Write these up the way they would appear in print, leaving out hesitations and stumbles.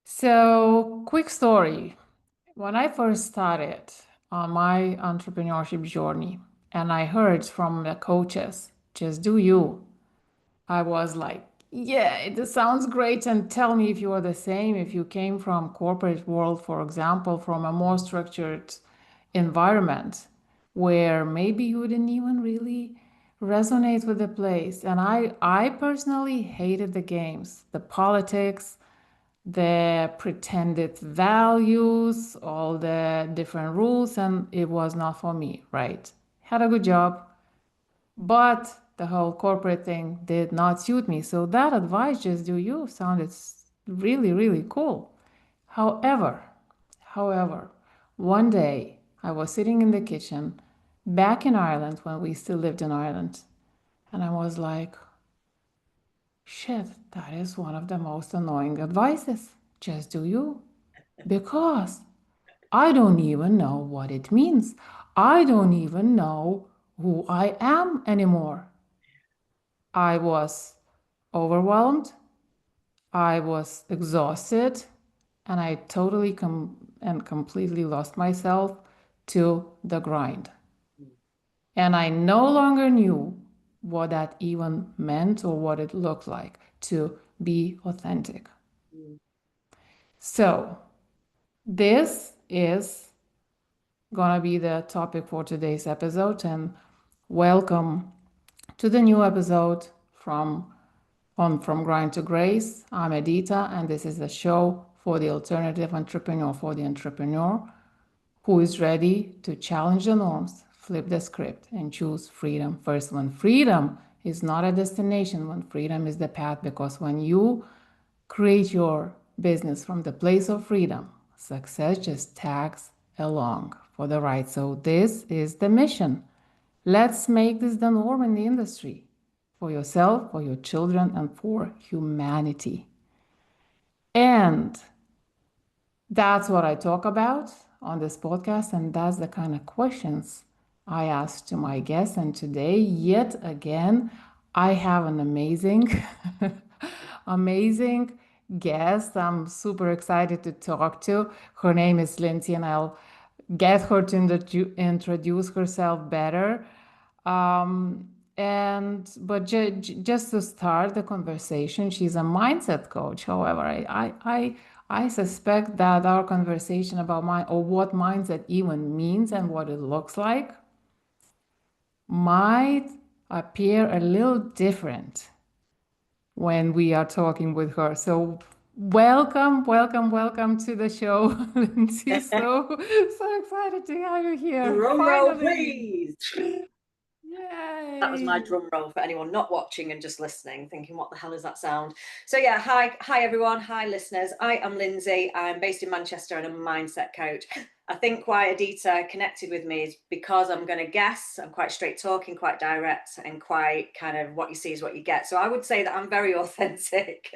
So, quick story. When I first started on my entrepreneurship journey and I heard from the coaches, just do you, I was like, yeah, it sounds great. And tell me if you are the same, if you came from corporate world, for example, from a more structured environment where maybe you didn't even really resonate with the place. And I personally hated the games, the politics, the pretended values, all the different rules, and it was not for me, right? Had a good job, but the whole corporate thing did not suit me. So that advice, just do you, sounded really, really cool. However, however, one day I was sitting in the kitchen back in Ireland when we still lived in Ireland, and I was like, shit, that is one of the most annoying advices. Just do you. Because I don't even know what it means. I don't even know who I am anymore. I was overwhelmed, I was exhausted, and I totally and completely lost myself to the grind. And I no longer knew what that even meant or what it looked like to be authentic. Mm. So, this is gonna be the topic for today's episode. And welcome to the new episode from Grind to Grace. I'm Edita, and this is a show for the alternative entrepreneur, for the entrepreneur who is ready to challenge the norms, flip the script, and choose freedom first. When freedom is not a destination, when freedom is the path, because when you create your business from the place of freedom, success just tags along for the ride. So, this is the mission. Let's make this the norm in the industry for yourself, for your children, and for humanity. And that's what I talk about on this podcast. And that's the kind of questions I ask to my guests. And today, yet again, I have an amazing, amazing guest I'm super excited to talk to. Her name is Lynsey, and I'll get her to introduce herself better. And but just to start the conversation, she's a mindset coach. However, I suspect that our conversation about mind or what mindset even means and what it looks like might appear a little different when we are talking with her. So welcome, welcome, welcome to the show, Lynsey. So excited to have you here. Drum roll, Finally. please. That was my Yay. drum roll for anyone not watching and just listening, thinking, what the hell is that sound? So yeah, hi everyone, hi listeners. I am Lynsey. I'm based in Manchester and I'm a mindset coach. I think why Adita connected with me is because I'm going to guess. I'm quite straight talking, quite direct, and quite kind of what you see is what you get. So I would say that I'm very authentic.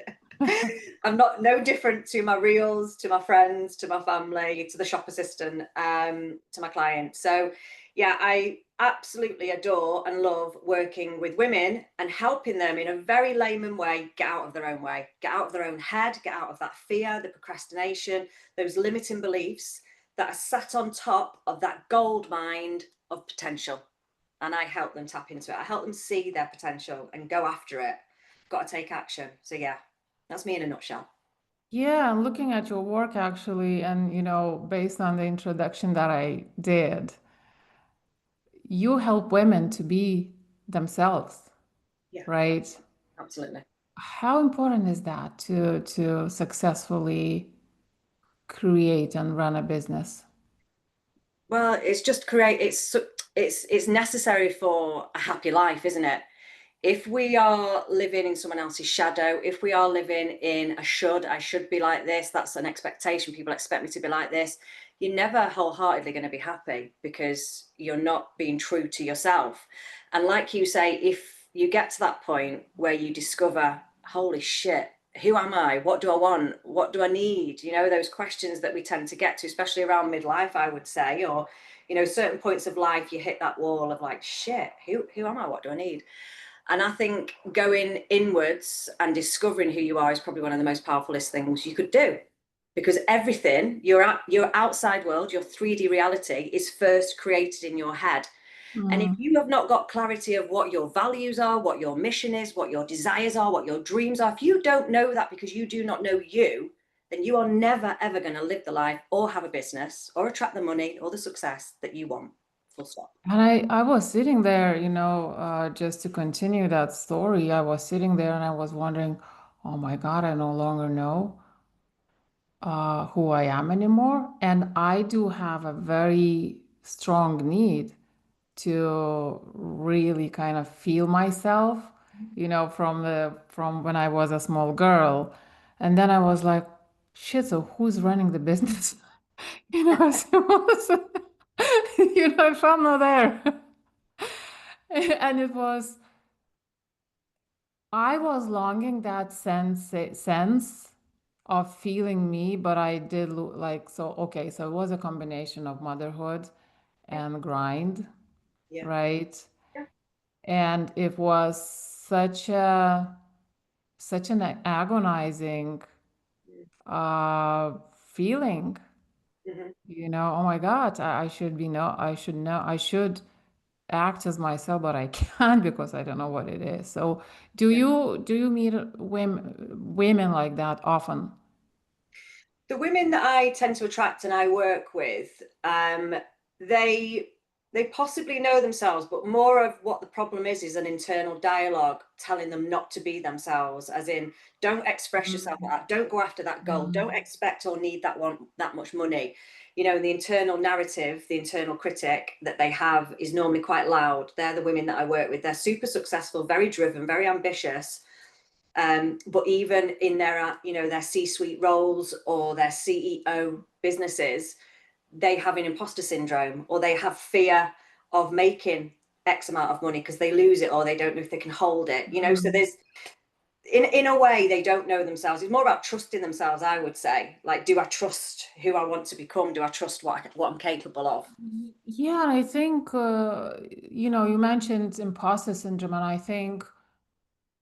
I'm not no different to my reels, to my friends, to my family, to the shop assistant, to my clients. So yeah, I absolutely adore and love working with women and helping them in a very layman way get out of their own way, get out of their own head, get out of that fear, the procrastination, those limiting beliefs that are sat on top of that gold mine of potential. And I help them tap into it. I help them see their potential and go after it. Got to take action. So yeah, that's me in a nutshell. Yeah, I'm looking at your work actually, and based on the introduction that I did, you help women to be themselves, Yeah, right? absolutely. How important is that to successfully create and run a business? Well, it's just create. It's necessary for a happy life, isn't it? If we are living in someone else's shadow, if we are living in a should, I should be like this, that's an expectation. People expect me to be like this. You're never wholeheartedly going to be happy because you're not being true to yourself. And like you say, if you get to that point where you discover, holy shit, who am I? What do I want? What do I need? You know, those questions that we tend to get to, especially around midlife, I would say, or, certain points of life, you hit that wall of like, shit, who am I? What do I need? And I think going inwards and discovering who you are is probably one of the most powerfulest things you could do. because everything, your outside world, your 3D reality is first created in your head. And if Mm. you have not got clarity of what your values are, what your mission is, what your desires are, what your dreams are, if you don't know that because you do not know you, then you are never, ever going to live the life or have a business or attract the money or the success that you want. Full stop. And I was sitting there, just to continue that story, I was sitting there and I was wondering, oh my God, I no longer know who I am anymore. And I do have a very strong need to really kind of feel myself, from when I was a small girl. And then I was like, shit, so who's running the business? So, if I'm not there. And I was longing that sense of feeling me, but I did like, so, okay, so it was a combination of motherhood Yeah, and grind, yeah, right? yeah. And it was such an agonizing feeling, Mm-hmm. oh my God, I should act as myself, but I can't because I don't know what it is. So Yeah. do you meet women like that often? The women that I tend to attract and I work with, they they possibly know themselves, but more of what the problem is an internal dialogue telling them not to be themselves, as in, don't express yourself like that, don't go after that goal, don't Mm. expect or need that much money. The internal narrative, the internal critic that they have is normally quite loud. They're the women that I work with. They're super successful, very driven, very ambitious, but even in their C-suite roles or their CEO businesses, they have an imposter syndrome, or they have fear of making X amount of money because they lose it or they don't know if they can hold it. So Mm. there's, in a way, they don't know themselves. It's more about trusting themselves, I would say. Like, do I trust who I want to become? Do I trust what I'm capable of? Yeah, I think you mentioned imposter syndrome, and I think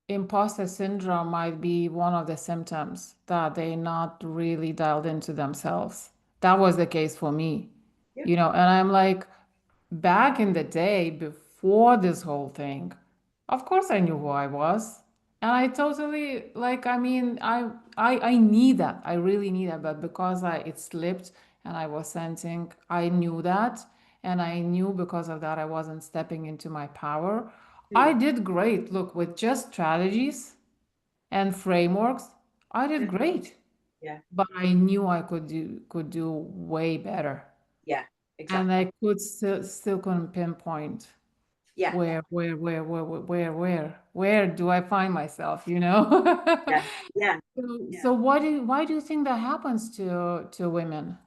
imposter syndrome might be one of the symptoms that they not really dialed into themselves. That was the case for me, Yeah. and I'm like, back in the day before this whole thing, of course I knew who I was. And I totally like, I mean, I need that. I really need that. But because it slipped and I was sensing, I knew that. And I knew because of that I wasn't stepping into my power. I Mm. did great. Look, with just strategies and frameworks, I did Yeah. great. Yeah. But I knew I could do way better. Yeah. And Exactly. I could still couldn't pinpoint Yeah. where do I find myself, Yeah. Yeah. So why do you think that happens to women?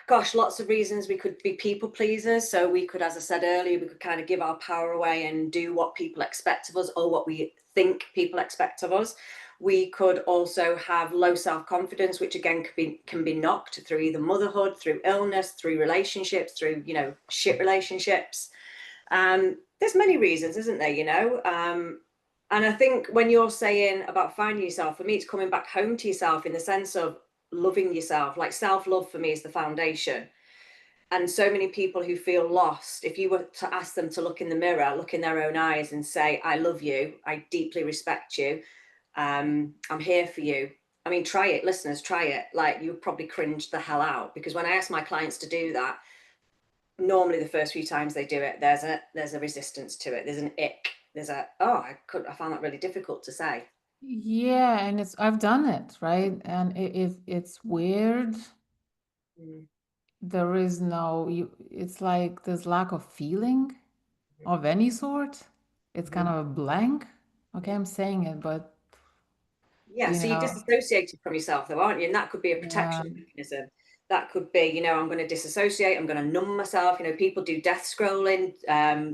Gosh, lots of reasons. We could be people pleasers. So we could, as I said earlier, we could kind of give our power away and do what people expect of us or what we think people expect of us. We could also have low self-confidence, which again can be knocked through either motherhood, through illness, through relationships, through, shit relationships. There's many reasons, isn't there, and I think when you're saying about finding yourself, for me, it's coming back home to yourself in the sense of loving yourself. Like, self-love for me is the foundation. And so many people who feel lost, if you were to ask them to look in the mirror, look in their own eyes and say, I love you, I deeply respect you, I'm here for you. I mean, try it, listeners, try it. Like, you would probably cringe the hell out, because when I ask my clients to do that, normally the first few times they do it, there's a resistance to it. There's an ick. There's a, oh, I found that really difficult to say. Yeah, and I've done it, right? And it's weird. Mm. There is no it's like there's lack of feeling of any sort. It's kind Mm-hmm. of a blank. Okay, Yeah. I'm saying it, but Yeah, you so you're know, disassociated from yourself, though, aren't you? And that could be a yeah. protection mechanism. That could be, I'm going to disassociate. I'm going to numb myself. People do death scrolling,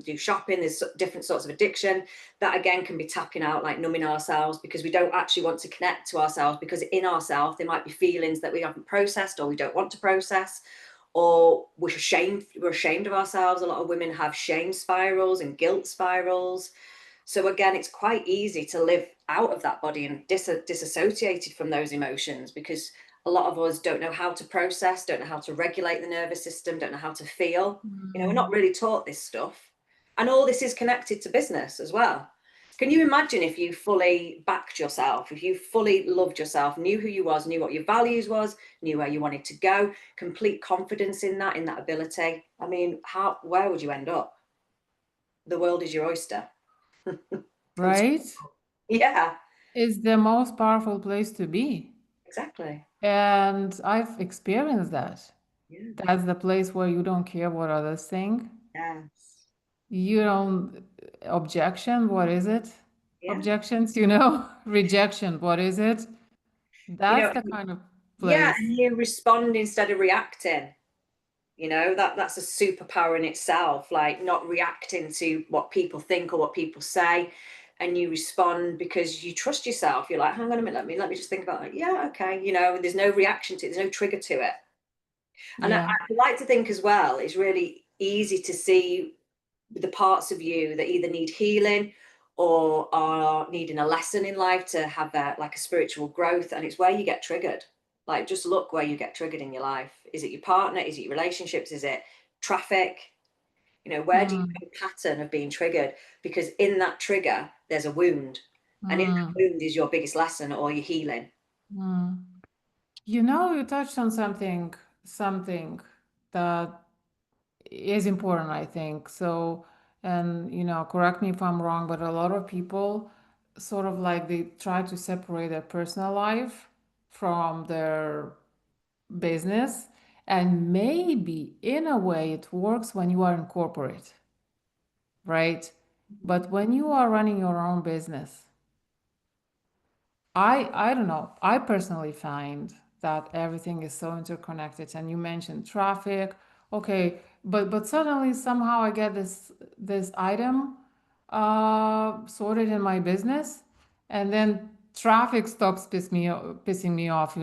do shopping. There's different sorts of addiction. That again can be tapping out, like numbing ourselves, because we don't actually want to connect to ourselves. Because in ourselves, there might be feelings that we haven't processed, or we don't want to process, or we're ashamed. We're ashamed of ourselves. A lot of women have shame spirals and guilt spirals. So again, it's quite easy to live out of that body and disassociated from those emotions, because a lot of us don't know how to process, don't know how to regulate the nervous system, don't know how to feel. We're not Mm. really taught this stuff. And all this is connected to business as well. Can you imagine if you fully backed yourself, if you fully loved yourself, knew who you was, knew what your values was, knew where you wanted to go, complete confidence in that ability? I mean, where would you end up? The world is your oyster. It's, Right? yeah, It's the most powerful place to be. exactly. And I've experienced that. Yeah. That's the place where you don't care what others think. Yes. You don't objection, what is it? Yeah. Objections, rejection, what is it? You That's know, the kind of yeah, place. and you respond instead of reacting. That's a superpower in itself, like not reacting to what people think or what people say, and you respond because you trust yourself. You're like, hang on a minute, let me just think about that. Yeah, okay. There's no reaction to it, there's no trigger to it. And I Yeah. like to think as well, it's really easy to see the parts of you that either need healing or are needing a lesson in life to have that, like a spiritual growth. And it's where you get triggered. Like, just look where you get triggered in your life. Is it your partner? Is it your relationships? Is it traffic? Where do you Mm, have a pattern of being triggered? Because in that trigger, there's a wound. And in that mm, wound is your biggest lesson or your healing. mm. You touched on something that is important, I think. So, and correct me if I'm wrong, but a lot of people sort of like they try to separate their personal life from their business. And maybe in a way it works when you are in corporate, right? But when you are running your own business, I don't know. I personally find that everything is so interconnected. And you mentioned traffic. Okay, but suddenly somehow I get this item sorted in my business, and then traffic stops pissing me off.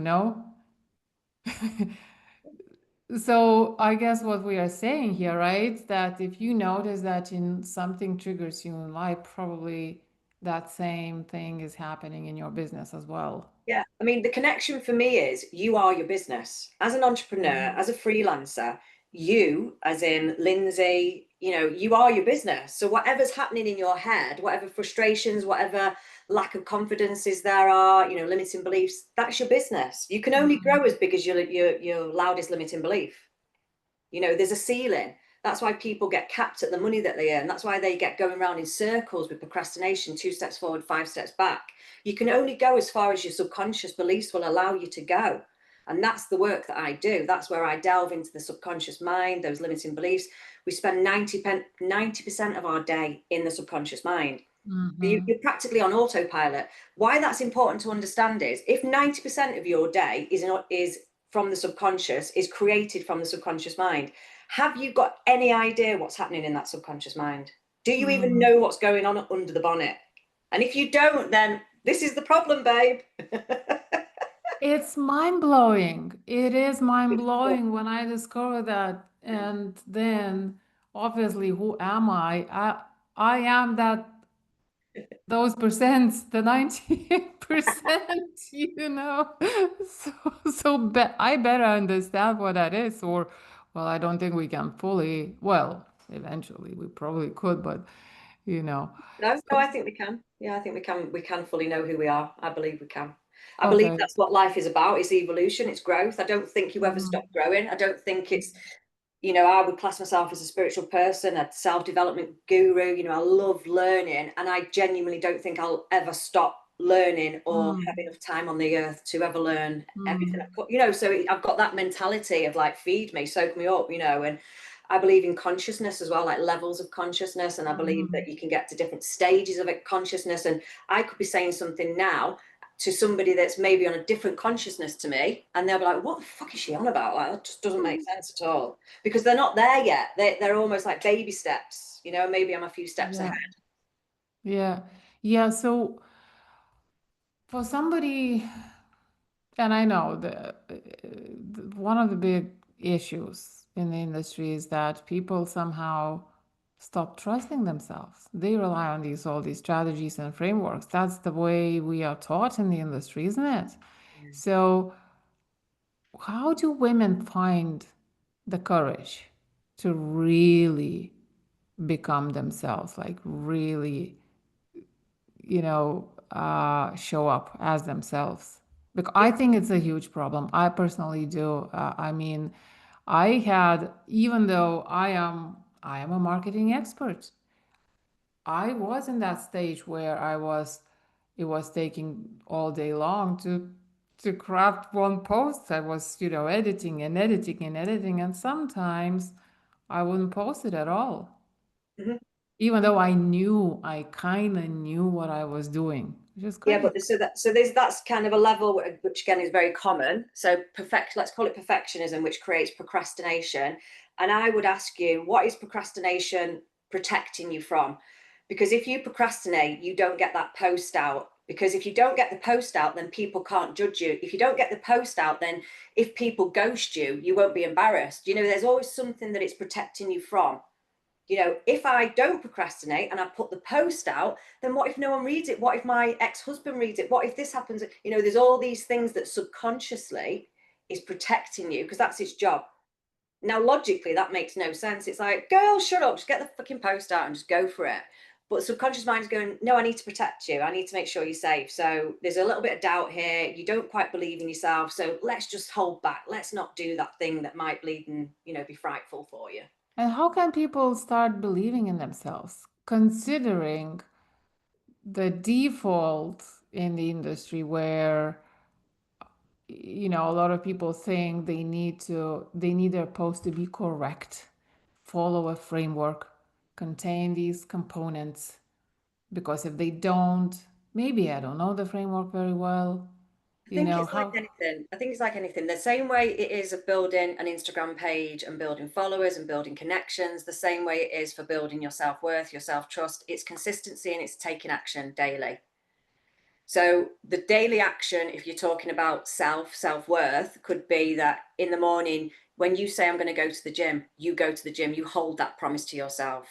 So I guess what we are saying here, right? That if you notice that in something triggers you in life, probably that same thing is happening in your business as well. Yeah, I mean, the connection for me is you are your business. As an entrepreneur, as a freelancer, you, as in Lynsey, you are your business. So whatever's happening in your head, whatever frustrations, whatever lack of confidences there are, limiting beliefs, that's your business. You can only Mm, grow as big as your loudest limiting belief. There's a ceiling. That's why people get capped at the money that they earn. That's why they get going around in circles with procrastination, 2 steps forward, 5 steps back. You can only go as far as your subconscious beliefs will allow you to go. And that's the work that I do. That's where I delve into the subconscious mind, those limiting beliefs. We spend 90% of our day in the subconscious mind. mhm, You're practically on autopilot. Why that's important to understand is if 90% of your day is from the subconscious, is created from the subconscious mind, have you got any idea what's happening in that subconscious mind? Do you even mm. know what's going on under the bonnet? And if you don't, then this is the problem, babe. It's mind blowing. It is mind blowing when I discover that. And then obviously, who am I? I am those percents, the 90%. I better understand what that is, or, well, I don't think we can fully, well, eventually we probably could, but, you know. No, no, So, I think we can. Yeah, I think we can fully know who we are. I believe we can. I believe okay. that's what life is about. It's evolution, it's growth. I don't think you ever stop Mhm. growing. I don't think it's I would class myself as a spiritual person, a self-development guru. I love learning, and I genuinely don't think I'll ever stop learning or have Mm, enough time on the earth to ever learn everything. mm, So I've got that mentality of like, feed me, soak me up, and I believe in consciousness as well, like levels of consciousness, and I believe that mm, you can get to different stages of it, consciousness, and I could be saying something now to somebody that's maybe on a different consciousness to me, and they'll be like, what the fuck is she on about? Like, that just doesn't make mm. sense at all, because they're not there yet. They're almost like baby steps. Maybe I'm a few steps ahead. Yeah, yeah, yeah. So for somebody, and I know one of the big issues in the industry is that people somehow stop trusting themselves. They rely on all these strategies and frameworks. That's the way we are taught in the industry, isn't it? Yeah. So how do women find the courage to really become themselves, like really, show up as themselves? Because I think it's a huge problem. I personally do. I mean, I had, even though I am a marketing expert, I was in that stage where it was taking all day long to craft one post. I was, editing and editing and editing, and sometimes I wouldn't post it at all, Mhm. even though I kind of knew what I was doing, which is Yeah, great. but that's kind of a level which again is very common. So let's call it perfectionism, which creates procrastination. And I would ask you, what is procrastination protecting you from? Because if you procrastinate, you don't get that post out. Because if you don't get the post out, then people can't judge you. If you don't get the post out, then if people ghost you, you won't be embarrassed. There's always something that it's protecting you from. If I don't procrastinate and I put the post out, then what if no one reads it? What if my ex-husband reads it? What if this happens? There's all these things that subconsciously is protecting you because that's its job. Now, logically, that makes no sense. It's like, girl, shut up, just get the fucking post out and just go for it. But subconscious mind is going, no, I need to protect you. I need to make sure you're safe. So there's a little bit of doubt here. You don't quite believe in yourself. So let's just hold back. Let's not do that thing that might bleed and, be frightful for you. And how can people start believing in themselves, considering the default in the industry where a lot of people think they need their post to be correct, follow a framework, contain these components, because if they don't, maybe I don't know the framework very well, I think it's like how. anything. I think it's like anything. The same way it is of building an Instagram page and building followers and building connections, the same way it is for building your self-worth, your self-trust. It's consistency and it's taking action daily. So the daily action, if you're talking about self-worth, could be that in the morning, when you say, I'm going to go to the gym, you go to the gym, you hold that promise to yourself.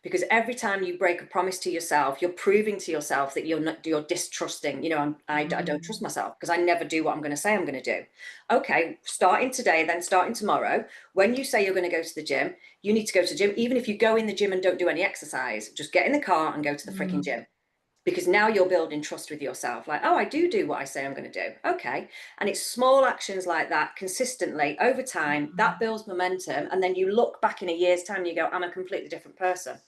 Because every time you break a promise to yourself, you're proving to yourself that you're distrusting. I don't trust myself because I never do what I'm going to say I'm going to do. Okay, starting today, then starting tomorrow, when you say you're going to go to the gym, you need to go to the gym. Even if you go in the gym and don't do any exercise, just get in the car and go to the freaking Mm. gym, because now you're building trust with yourself. Like, oh, I do what I say I'm going to do. Okay. And it's small actions like that consistently over time that builds momentum. And then you look back in a year's time and you go, I'm a completely different person.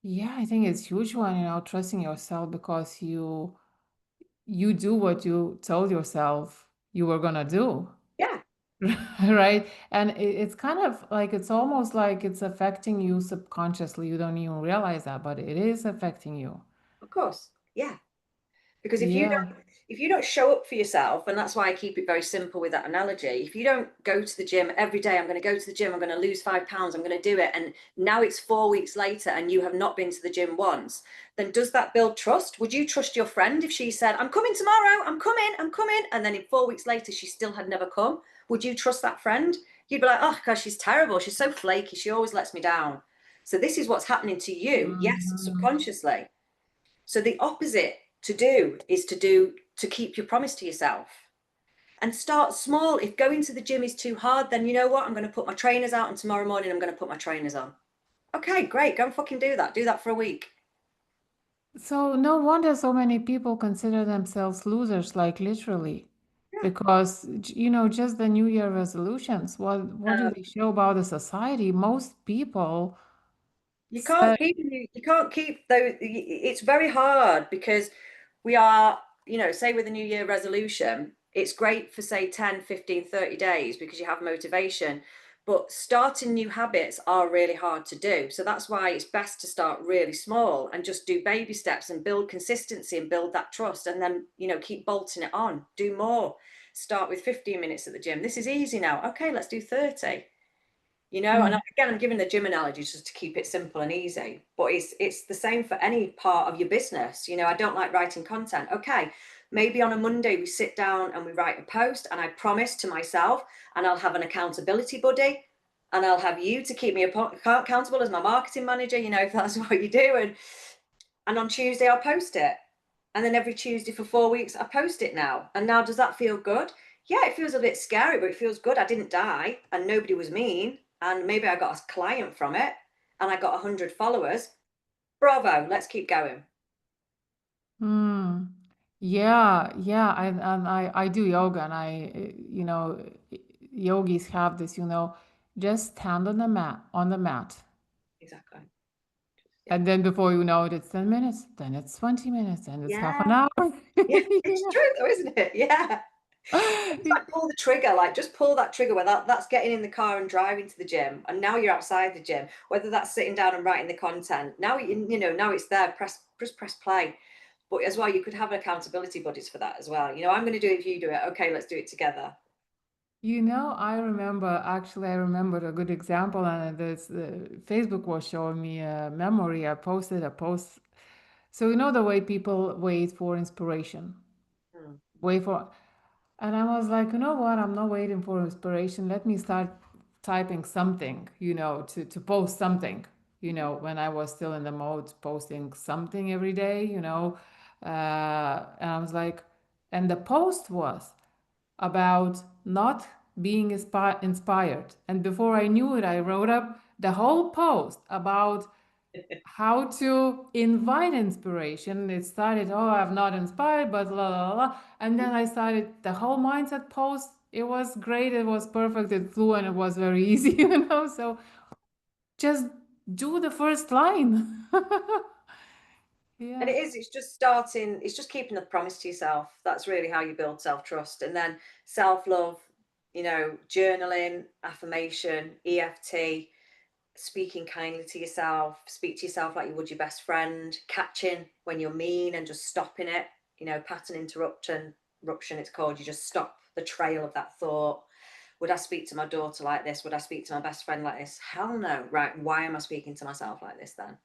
Yeah, I think it's huge one, trusting yourself, because you do what you told yourself you were gonna do. Yeah, Right? And it's kind of like, it's almost like it's affecting you subconsciously. You don't even realize that, but it is affecting you. of course. Yeah. Because Yeah. if you don't show up for yourself, and that's why I keep it very simple with that analogy, if you don't go to the gym every day, I'm going to go to the gym, I'm going to lose 5 pounds, I'm going to do it, and now it's 4 weeks later and you have not been to the gym once, then does that build trust? Would you trust your friend if she said, I'm coming tomorrow, I'm coming, and then in 4 weeks later she still had never come? Would you trust that friend? You'd be like, oh gosh, she's terrible, she's so flaky, she always lets me down. So this is what's happening to you, yes, Mhm. subconsciously. So the opposite to do is to keep your promise to yourself and start small. If going to the gym is too hard, then you know what? I'm going to put my trainers out and tomorrow morning I'm going to put my trainers on. Okay, great. Go and fucking do that. Do that for a week. So no wonder so many people consider themselves losers, like literally, Yeah. because just the New Year resolutions. What do Um, they show about the society? Most people you say, can't keep you can't keep those. It's very hard because we are, say with a new year resolution, it's great for say 10, 15, 30 days because you have motivation, but starting new habits are really hard to do. So that's why it's best to start really small and just do baby steps and build consistency and build that trust, and then keep bolting it on, do more. Start with 15 minutes at the gym. This is easy now. Okay, let's do 30. And "Hmm, again, I'm giving the gym analogy just to keep it simple and easy, but it's the same for any part of your business. I don't like writing content. Okay, maybe on a Monday we sit down and we write a post, and I promise to myself, and I'll have an accountability buddy. and I'll have you to keep me accountable as my marketing manager, you know, if that's what you do. And on Tuesday, I'll post it. And then every Tuesday for 4 weeks, I post it now. And now, does that feel good? Yeah, it feels a bit scary, but it feels good. I didn't die and nobody was mean. And maybe I got a client from it and I got 100 followers. Bravo, let's keep going. Hmm. Yeah, yeah, and I do yoga, and yogis have this, just stand on the mat, Exactly. Yeah. and then before you know it, it's 10 minutes, then it's 20 minutes, then it's half an Yeah. hour. Yeah. It's You true though, isn't it? Yeah. It's know? like pull the trigger, like just pull that trigger where that's getting in the car and driving to the gym. And now you're outside the gym, whether that's sitting down and writing the content. Now now it's there. Press play. But as well, you could have accountability buddies for that as well. I'm going to do it if you do it. Okay, let's do it together. I remembered a good example, and this Facebook was showing me a memory. I posted a post. So, the way people wait for inspiration, Hmm. wait for, and I was like, you know what? I'm not waiting for inspiration. Let me start typing something, to post something, when I was still in the mode posting something every day, and I was like, and the post was about not being inspired. And before I knew it, I wrote up the whole post about how to invite inspiration. It started, oh, I'm not inspired, but la la la. And then I started the whole mindset post. It was great. It was perfect. It flew and it was very easy, So just do the first line. And Yeah. it's just starting, it's just keeping the promise to yourself. That's really how you build self-trust. And then self-love, journaling, affirmation, EFT, speaking kindly to yourself, speak to yourself like you would your best friend, catching when you're mean and just stopping it, pattern interruption, it's called. You just stop the trail of that thought. Would I speak to my daughter like this? Would I speak to my best friend like this? Hell no. Right. Why am I speaking to myself like this then?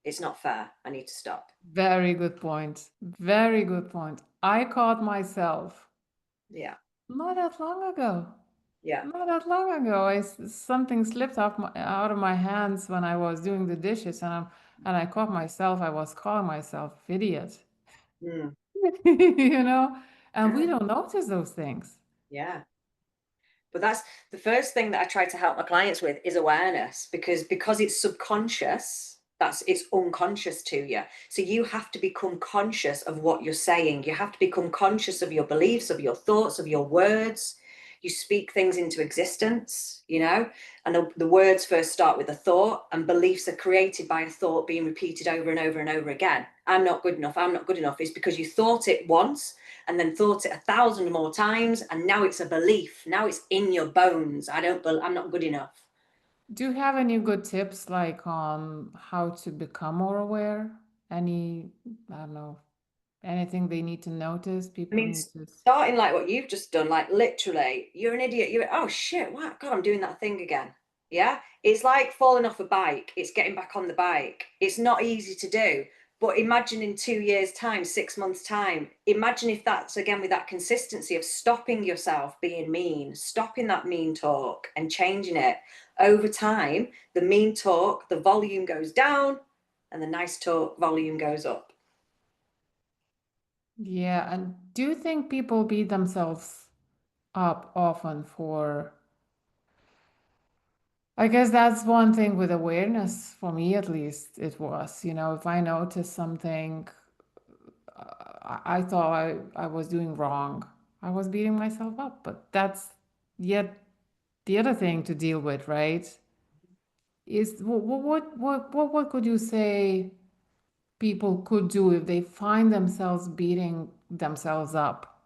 It's not fair. I need to stop. Very good point. Very good point. I caught myself Yeah. not that long ago. Yeah. Not that long ago, something slipped out of my hands when I was doing the dishes, and I caught myself. I was calling myself idiot, Mm. you know. And we Yeah. don't notice those things. Yeah. But that's the first thing that I try to help my clients with is awareness, because it's subconscious. It's unconscious to you. So you have to become conscious of what you're saying. You have to become conscious of your beliefs, of your thoughts, of your words. You speak things into existence, and the words first start with a thought, and beliefs are created by a thought being repeated over and over and over again. I'm not good enough. I'm not good enough. Is because you thought it once and then thought it 1,000 more times, and now it's a belief. Now it's in your bones. I'm not good enough. Do you have any good tips, like on how to become more aware? Any, I don't know, anything they need to notice? I People mean, need to. starting like what you've just done, like literally, you're an idiot. Oh shit, what? God, I'm doing that thing again. Yeah. It's like falling off a bike. It's getting back on the bike. It's not easy to do. But imagine in 2 years' time, 6 months' time, imagine if that's again with that consistency of stopping yourself being mean, stopping that mean talk and changing it over time. The mean talk, the volume goes down, and the nice talk volume goes up. Yeah, and do you think people beat themselves up often for? I guess that's one thing with awareness, for me at least, it was. If I notice something I thought I was doing wrong, I was beating myself up. But that's yet the other thing to deal with, right? Is what could you say people could do if they find themselves beating themselves up?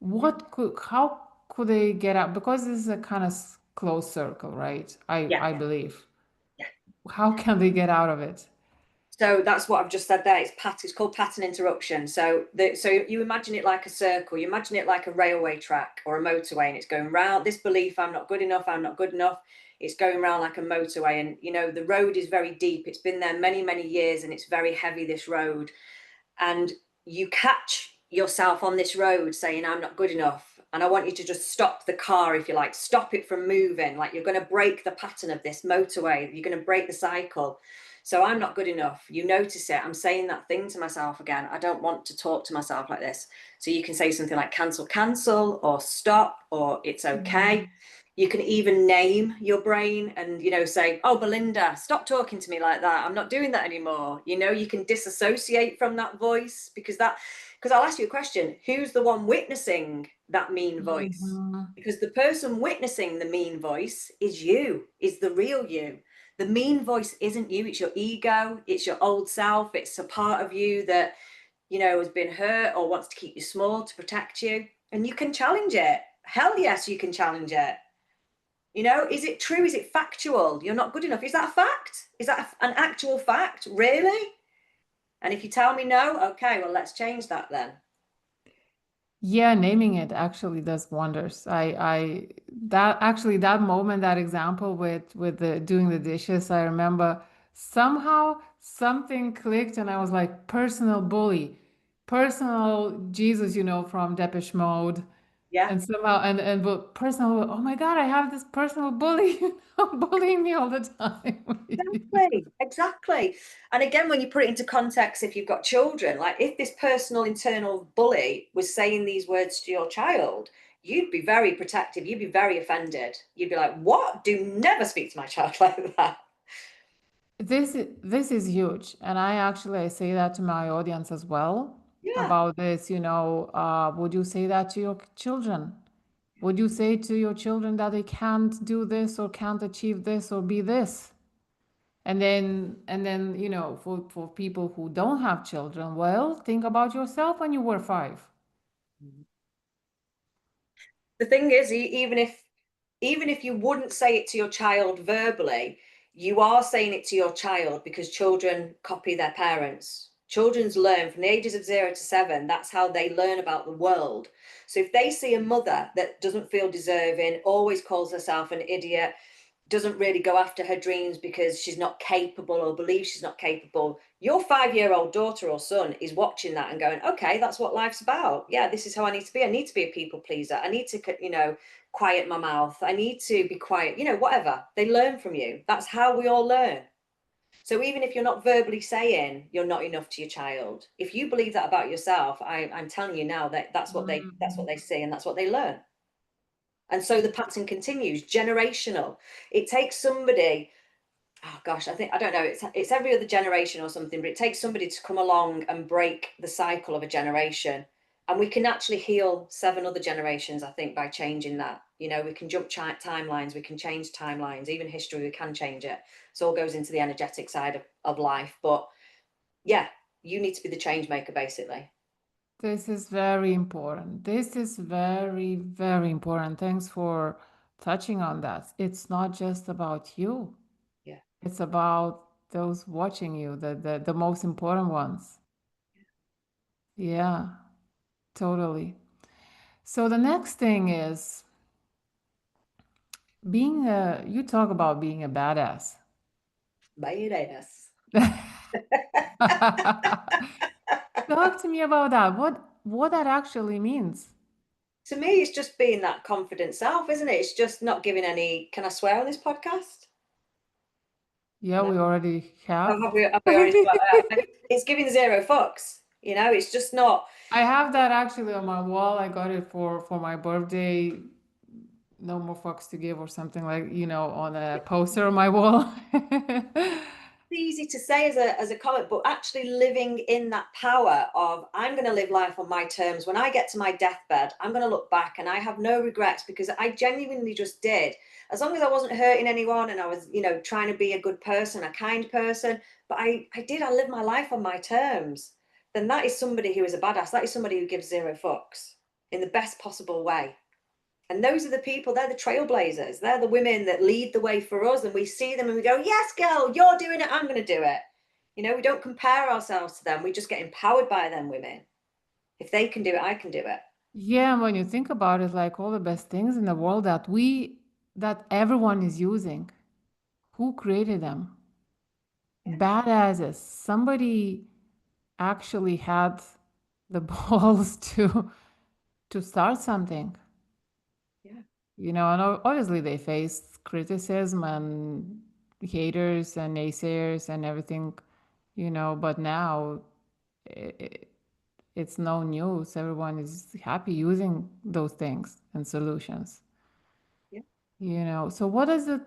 How could they get out? Because this is a kind of closed circle, right? Yeah. I believe. Yeah. How can they get out of it? So that's what I've just said there. It's called pattern interruption. So you imagine it like a circle. You imagine it like a railway track or a motorway, and it's going round. This belief, I'm not good enough. I'm not good enough. It's going round like a motorway, and the road is very deep. It's been there many, many years, and it's very heavy. This road, and you catch yourself on this road saying, I'm not good enough. and I want you to just stop the car, if you like, stop it from moving. Like you're going to break the pattern of this motorway. You're going to break the cycle. So I'm not good enough. You notice it. I'm saying that thing to myself again. I don't want to talk to myself like this. So you can say something like cancel, cancel, or stop, or it's okay. Mm. You can even name your brain and, say, oh, Belinda, stop talking to me like that. I'm not doing that anymore. You can disassociate from that voice, because I'll ask you a question. Who's the one witnessing that mean voice? Mhm. Because the person witnessing the mean voice is you, is the real you. The mean voice isn't you. It's your ego. It's your old self. It's a part of you that, has been hurt or wants to keep you small to protect you. And you can challenge it. Hell yes, you can challenge it. Is it true? Is it factual? You're not good enough. Is that a fact? Is that an actual fact? Really? And if you tell me no, okay, well, let's change that then. Yeah, naming it actually does wonders. That actually that moment, that example with the doing the dishes, I remember somehow something clicked and I was like, personal bully, personal Jesus, from Depeche Mode. Yeah. And somehow, but personal, oh my God, I have this personal bully, bullying me all the time. Exactly, exactly. And again, when you put it into context, if you've got children, like if this personal internal bully was saying these words to your child, you'd be very protective. You'd be very offended. You'd be like, what? Do never speak to my child like that. This is huge, and I say that to my audience as well Yeah. about this. Would you say that to your children? Would you say to your children that they can't do this or can't achieve this or be this? And then, for people who don't have children, well, think about yourself when you were 5. The thing is, even if you wouldn't say it to your child verbally, you are saying it to your child, because children copy their parents. Children's learn from the ages of 0 to 7. That's how they learn about the world. So if they see a mother that doesn't feel deserving, always calls herself an idiot, doesn't really go after her dreams because she's not capable or believes she's not capable, your 5-year-old daughter or son is watching that and going, okay, that's what life's about. Yeah, this is how I need to be. I need to be a people pleaser. I need to, quiet my mouth. I need to be quiet, whatever. They learn from you. That's how we all learn. So even if you're not verbally saying you're not enough to your child, if you believe that about yourself, I'm telling you now that that's what they see and that's what they learn. And so the pattern continues, generational. It takes somebody, oh gosh, I don't know, it's every other generation or something, but it takes somebody to come along and break the cycle of a generation. And we can actually heal 7 other generations, I think, by changing that. We can jump timelines, we can change timelines, even history, we can change it. So it all goes into the energetic side of life. But yeah, you need to be the change maker, basically. This is very important. This is very, very important. Thanks for touching on that. It's not just about you. Yeah. It's about those watching you, the most important ones. Yeah, totally. So the next thing is you talk about being a badass. Badass. Talk to me about that. What that actually means. To me, it's just being that confident self, isn't it? It's just not giving any. Can I swear on this podcast? Yeah, No. we already Oh, have. have we already started out? It's giving 0 fucks. It's just not. I have that actually on my wall. I got it for my birthday. No more fucks to give or something like, on a poster on my wall. Easy to say as a comment, but actually living in that power of, I'm going to live life on my terms. When I get to my deathbed, I'm going to look back and I have no regrets, because I genuinely just did. As long as I wasn't hurting anyone and I was, trying to be a good person, a kind person, but I lived my life on my terms. Then that is somebody who is a badass. That is somebody who gives 0 fucks in the best possible way. And those are the people, they're the trailblazers. They're the women that lead the way for us. And we see them and we go, yes, girl, you're doing it. I'm going to do it. We don't compare ourselves to them. We just get empowered by them women. If they can do it, I can do it. Yeah, and when you think about it, like all the best things in the world that everyone is using, who created them? Yeah. Badasses. Somebody actually had the balls to start something. And obviously they face criticism and haters and naysayers and everything, but now i it's no news. Everyone is happy using those things and solutions, Yeah. So what is it?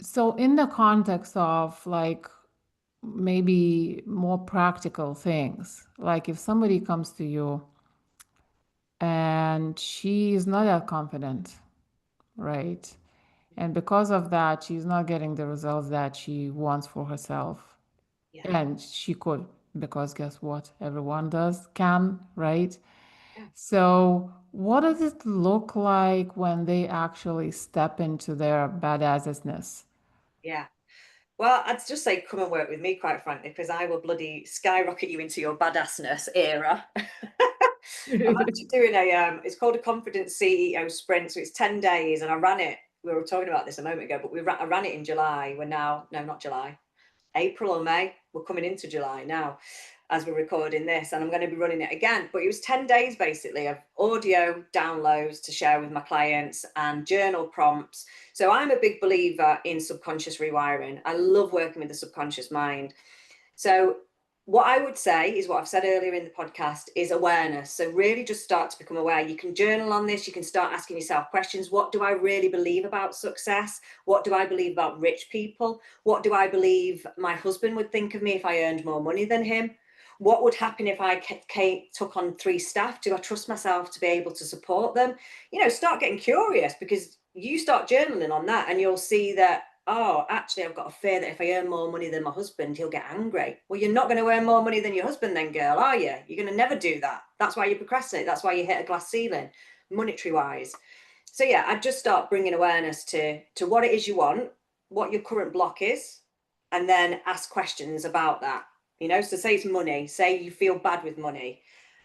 So in the context of like maybe more practical things, like if somebody comes to you and she is not that confident, right? And because of that, she's not getting the results that she wants for herself. Yeah. And she could, because guess what? Everyone can, right? Yeah. So, what does it look like when they actually step into their badassness? Yeah. Well, I'd just say come and work with me, quite frankly, because I will bloody skyrocket you into your badassness era. I'm actually doing it's called a Confidence CEO Sprint. So it's 10 days and I ran it. We were talking about this a moment ago, but I ran it in July. We're now, no, not July, April or May. We're coming into July now as we're recording this, and I'm going to be running it again. But it was 10 days basically of audio downloads to share with my clients and journal prompts. So I'm a big believer in subconscious rewiring. I love working with the subconscious mind. So what I would say is what I've said earlier in the podcast is awareness. So really just start to become aware. You can journal on this. You can start asking yourself questions. What do I really believe about success? What do I believe about rich people? What do I believe my husband would think of me if I earned more money than him? What would happen if I took on 3 staff? Do I trust myself to be able to support them? Start getting curious, because you start journaling on that and you'll see that, oh, actually, I've got a fear that if I earn more money than my husband, he'll get angry. Well, you're not going to earn more money than your husband then, girl, are you? You're going to never do that. That's why you procrastinate. That's why you hit a glass ceiling, monetary wise. So yeah, I'd just start bringing awareness to what it is you want, what your current block is, and then ask questions about that. So say it's money, say you feel bad with money.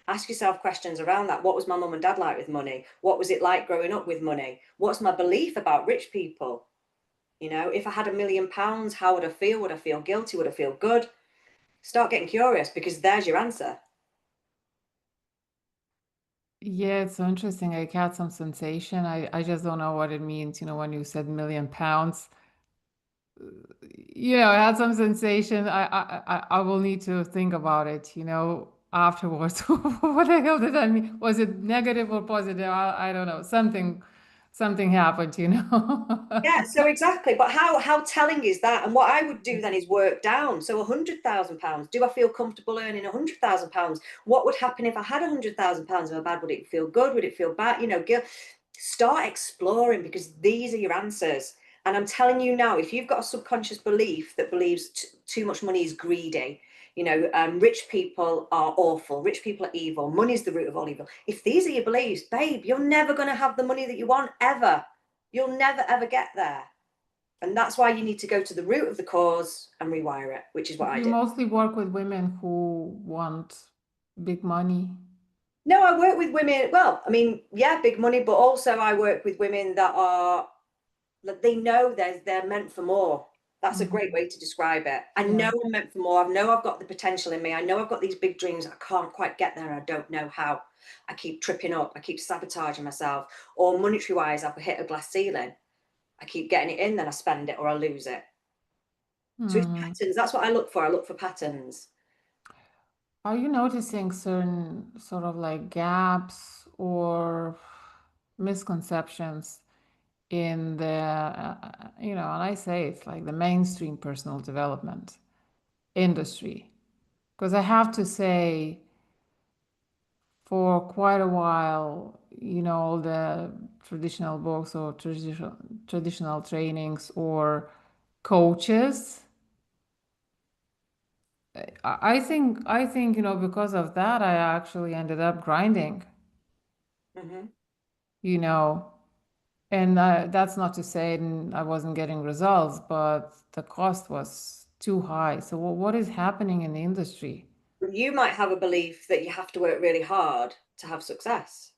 Ask yourself questions around that. What was my mum and dad like with money? What was it like growing up with money? What's my belief about rich people? If I had £1 million, how would I feel? Would I feel guilty? Would I feel good? Start getting curious, because there's your answer. Yeah, it's so interesting. I had some sensation. I just don't know what it means, when you said £1 million. I had some sensation. I will need to think about it, afterwards. What the hell did that mean? Was it negative or positive? I don't know. Something happened, Yeah, so exactly. But how telling is that? And what I would do then is work down. So £100,000. Do I feel comfortable earning £100,000? What would happen if I had £100,000 in my bad? Would it feel good? Would it feel bad? Start exploring, because these are your answers. And I'm telling you now, if you've got a subconscious belief that believes too much money is greedy, rich people are awful, rich people are evil, money's the root of all evil. If these are your beliefs, babe, you're never going to have the money that you want, ever. You'll never, ever get there. And that's why you need to go to the root of the cause and rewire it, which is what Do I you did. mostly work with women who want big money? No, I work with women. Well, I mean, yeah, big money, but also I work with women that are, that they know they're meant for more. That's a great Mhm. way to describe it. I know Yeah. I'm meant for more. I know I've got the potential in me. I know I've got these big dreams. I can't quite get there. I don't know how. I keep tripping up. I keep sabotaging myself. Or monetary wise, I've hit a glass ceiling. I keep getting it in, then I spend it or I lose it. So it's Mhm. patterns. That's what I look for. I look for patterns. Are you noticing certain sort of like gaps or misconceptions in the, and I say it's like the mainstream personal development industry? Because I have to say, for quite a while, all the traditional books or traditional trainings or coaches, I think, because of that, I actually ended up grinding, Mm-hmm. you know, and that's not to say I wasn't getting results, but the cost was too high. So what is happening in the industry? You might have a belief that you have to work really hard to have success.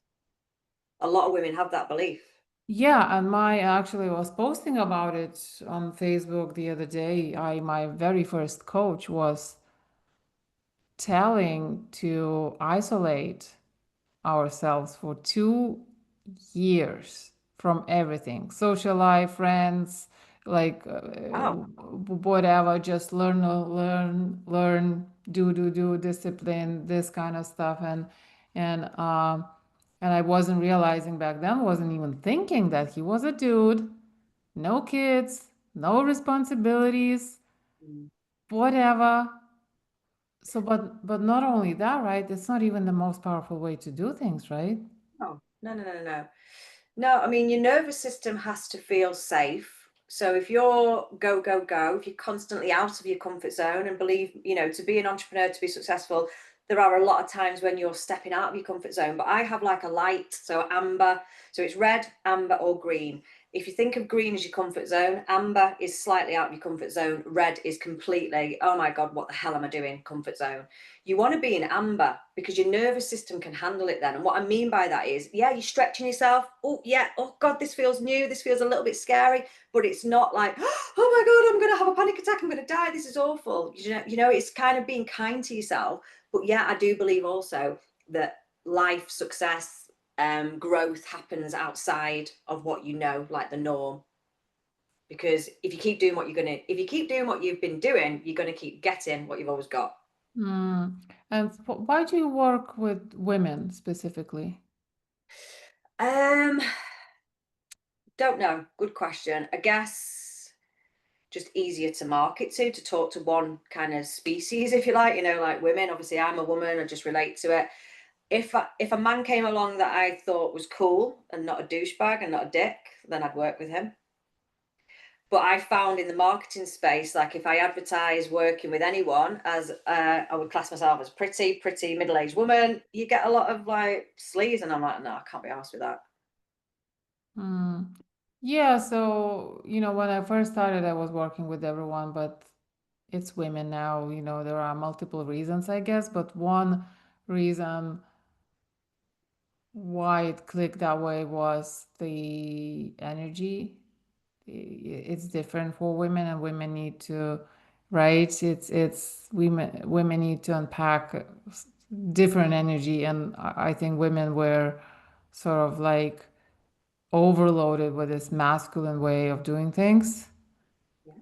A lot of women have that belief. Yeah, and my actually was posting about it on Facebook the other day. My very first coach was telling to isolate ourselves for 2 years from everything, social life, friends, like Oh. whatever, just learn, learn, do, discipline, this kind of stuff. And and I wasn't realizing back then, wasn't even thinking that he was a dude, no kids, no responsibilities, Mm. whatever. So, but not only that, right? It's not even the most powerful way to do things, right? No, no, no, no, no. No, I mean, your nervous system has to feel safe. So if you're go, go, go, if you're constantly out of your comfort zone, and believe, to be an entrepreneur, to be successful, there are a lot of times when you're stepping out of your comfort zone. But I have like a light, so amber, so it's red, amber, or green. If you think of green as your comfort zone, amber is slightly out of your comfort zone, red is completely, oh my God, what the hell am I doing? Comfort zone. You want to be in amber because your nervous system can handle it then. And what I mean by that is, yeah, you're stretching yourself. Oh, yeah. Oh, God, this feels new. This feels a little bit scary, but it's not like, oh my God, I'm going to have a panic attack. I'm going to die. This is awful. It's kind of being kind to yourself. But yeah, I do believe also that life success, growth happens outside of what you know, like the norm. Because if you keep doing if you keep doing what you've been doing, you're going to keep getting what you've always got. Mm. And why do you work with women specifically? Um, don't know. Good question. I guess just easier to market to talk to one kind of species, if you like, like women. Obviously, I'm a woman, I just relate to it. If a man came along that I thought was cool and not a douchebag and not a dick, then I'd work with him. But I found in the marketing space, like if I advertise working with anyone as I would class myself as pretty middle-aged woman, you get a lot of like sleaze, and I'm like, no, I can't be arsed with that. Mm. Yeah, so, when I first started, I was working with everyone, but it's women now. There are multiple reasons, I guess, but one reason why it clicked that way was the energy. It's different for women, and women need to, right? It's women need to unpack different energy, and I think women were sort of like overloaded with this masculine way of doing things. Yeah.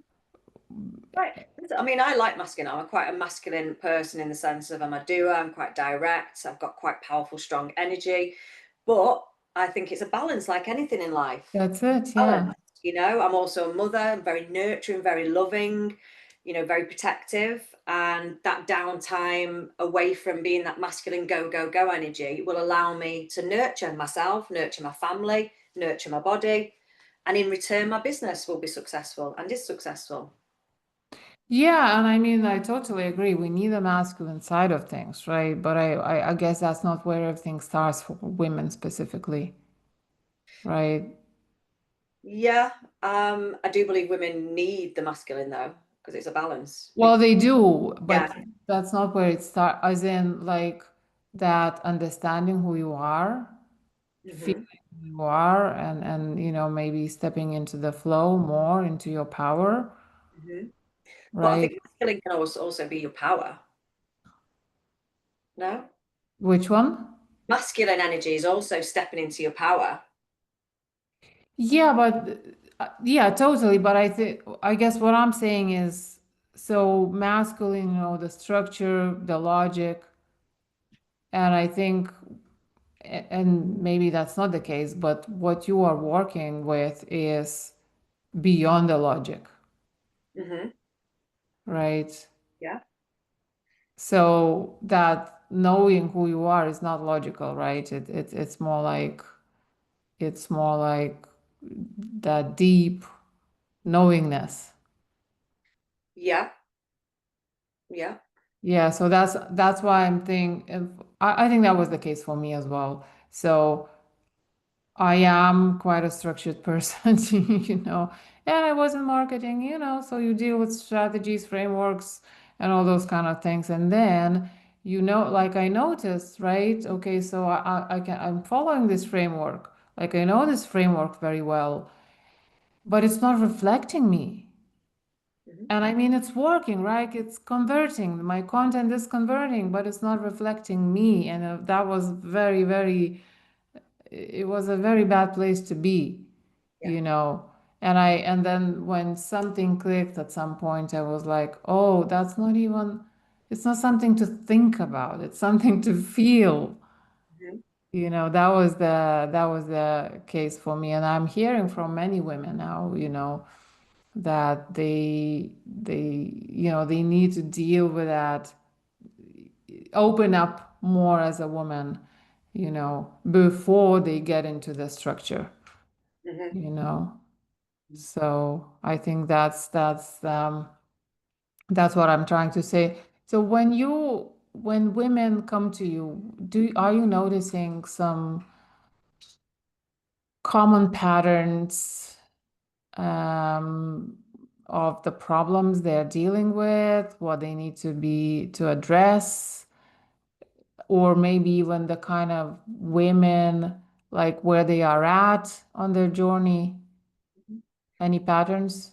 Right. I mean, I like masculine. I'm quite a masculine person in the sense of I'm a doer, I'm quite direct, I've got quite powerful, strong energy. But I think it's a balance like anything in life. That's it, Balance. yeah. I'm also a mother, I'm very nurturing, very loving, very protective. And that downtime away from being that masculine go, go, go energy will allow me to nurture myself, nurture my family, nurture my body. And in return, my business will be successful and is successful. Yeah, and I mean, I totally agree. We need a masculine side of things, right? But I guess that's not where everything starts for women specifically, right? Yeah, I do believe women need the masculine though, because it's a balance. Well, they do, Yeah. but that's not where it starts, as in like that understanding who you are, feeling Hmm. who you are, and maybe stepping into the flow more, into your power, Hmm. But I right? think masculine can also be your power. No? Which one? Masculine energy is also stepping into your power. Yeah, but yeah, totally. But I guess what I'm saying is, so masculine, the structure, the logic, and I think, and maybe that's not the case, but what you are working with is beyond the logic, Hmm. right? Yeah. So that knowing who you are is not logical, right? It's more like that deep knowingness. Yeah. Yeah. Yeah, so that's why I'm thinking. I think that was the case for me as well. So I am quite a structured person, and I was in marketing, so you deal with strategies, frameworks, and all those kind of things. And then, like I noticed, right? Okay, so I'm following this framework. Like I know this framework very well, but it's not reflecting me. Hmm. And I mean, it's working, right? It's converting. My content is converting, but it's not reflecting me. And that was very, very it was a very bad place to be, Yeah. you know. And then when something clicked at some point, I was like, oh, that's not even, it's not something to think about. It's something to feel. Mhm. You know, that was the case for me. And I'm hearing from many women now, you know, that they need to deal with that, open up more as a woman, you know, before they get into the structure, Mhm. you know. So I think that's what I'm trying to say. So when women come to you, are you noticing some common patterns um, of the problems they're dealing with, what they need to address, or maybe even the kind of women, like where they are at on their journey? Any patterns?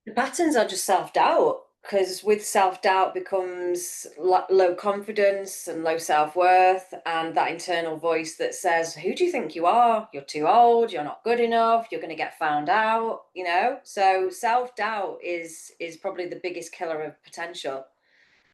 The patterns are just self-doubt, because with self-doubt becomes low confidence and low self-worth, and that internal voice that says, who do you think you are? You're too old, you're not good enough, you're going to get found out, you know? So self-doubt is probably the biggest killer of potential.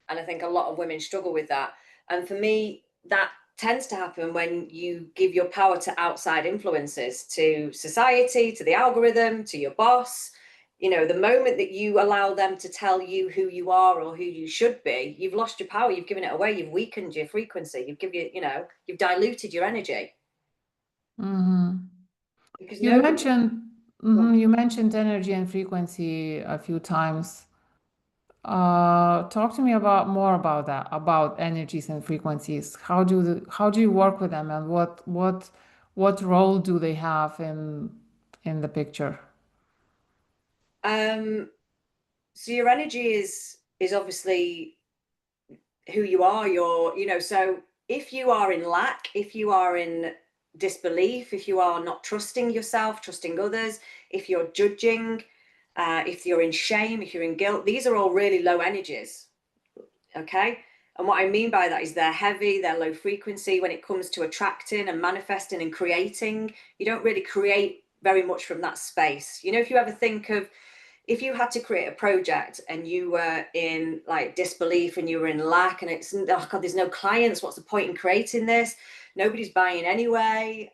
And I think a lot of women struggle with that. And for me, that tends to happen when you give your power to outside influences, to society, to the algorithm, to your boss. You know, the moment that you allow them to tell you who you are or who you should be, you've lost your power, you've given it away, you've weakened your frequency, you've diluted your energy. Hmm. Because You nobody. mentioned, Well, you mentioned energy and frequency a few times. Talk to me about more about that, about energies and frequencies. How do you work with them, and what role do they have in the picture? um, so your energy is obviously who you are, so if you are in lack, if you are in disbelief, if you are not trusting yourself, trusting others, if you're judging, if you're in shame, if you're in guilt, these are all really low energies. Okay. And what I mean by that is they're heavy, they're low frequency. When it comes to attracting and manifesting and creating, you don't really create very much from that space. If you ever think of, if you had to create a project and you were in like disbelief and you were in lack, and it's, oh God, there's no clients, what's the point in creating this? Nobody's buying anyway.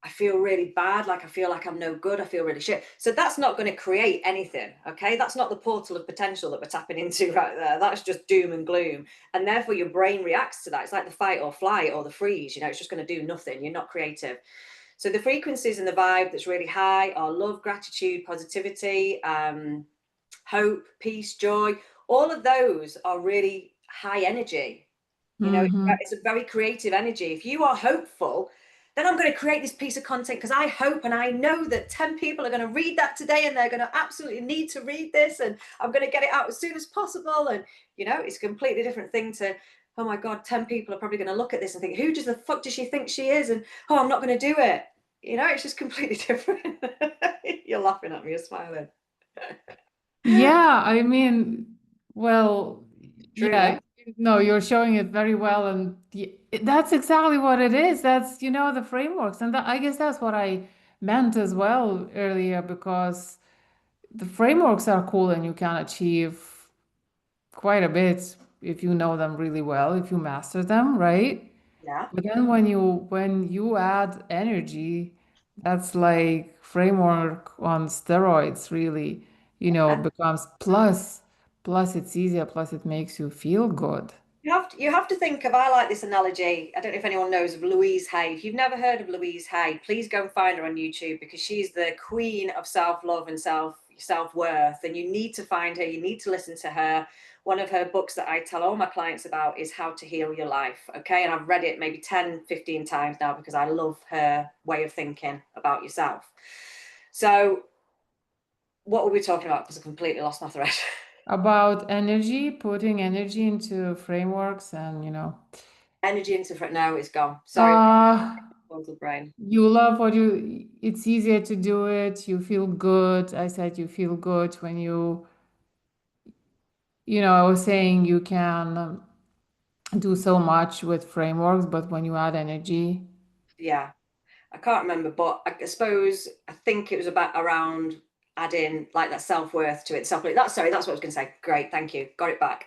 I feel really bad, like I feel like I'm no good, I feel really shit. So that's not going to create anything. Okay, that's not the portal of potential that we're tapping into right there. That's just doom and gloom. And therefore your brain reacts to that. It's like the fight or flight or the freeze. It's just going to do nothing. You're not creative. So the frequencies and the vibe that's really high are love, gratitude, positivity, hope, peace, joy. All of those are really high energy. Mm-hmm. It's a very creative energy. If you are hopeful, then I'm going to create this piece of content because I hope and I know that 10 people are going to read that today and they're going to absolutely need to read this, and I'm going to get it out as soon as possible. And, it's a completely different thing to, oh my God, 10 people are probably going to look at this and think, who does the fuck does she think she is? And, oh, I'm not going to do it. It's just completely different. You're laughing at me, you're smiling. Yeah, I mean, well, True, yeah, right? no, you're showing it very well, and that's exactly what it is. That's, the frameworks, and I guess that's what I meant as well earlier, because the frameworks are cool, and you can achieve quite a bit if you know them really well, if you master them, right? Yeah. But then when you add energy, that's like framework on steroids, really, becomes plus it's easier, plus it makes you feel good. You have to think of, I like this analogy. I don't know if anyone knows of Louise Hay. If you've never heard of Louise Hay, please go and find her on YouTube, because she's the queen of self-love and self-worth. And you need to find her. You need to listen to her. One of her books that I tell all my clients about is How to Heal Your Life. Okay. And I've read it maybe 10, 15 times now because I love her way of thinking about yourself. So what were we talking about? Because I completely lost my thread. About energy, putting energy into frameworks and, Energy into no, it's gone. Sorry, uh, total brain. you love it's easier to do it. You feel good. I said you feel good when I was saying you can do so much with frameworks, but when you add energy, Yeah. I can't remember, but I suppose I think it was about around adding like that self-worth to it. That's sorry, that's what I was going to say. Great, thank you. Got it back.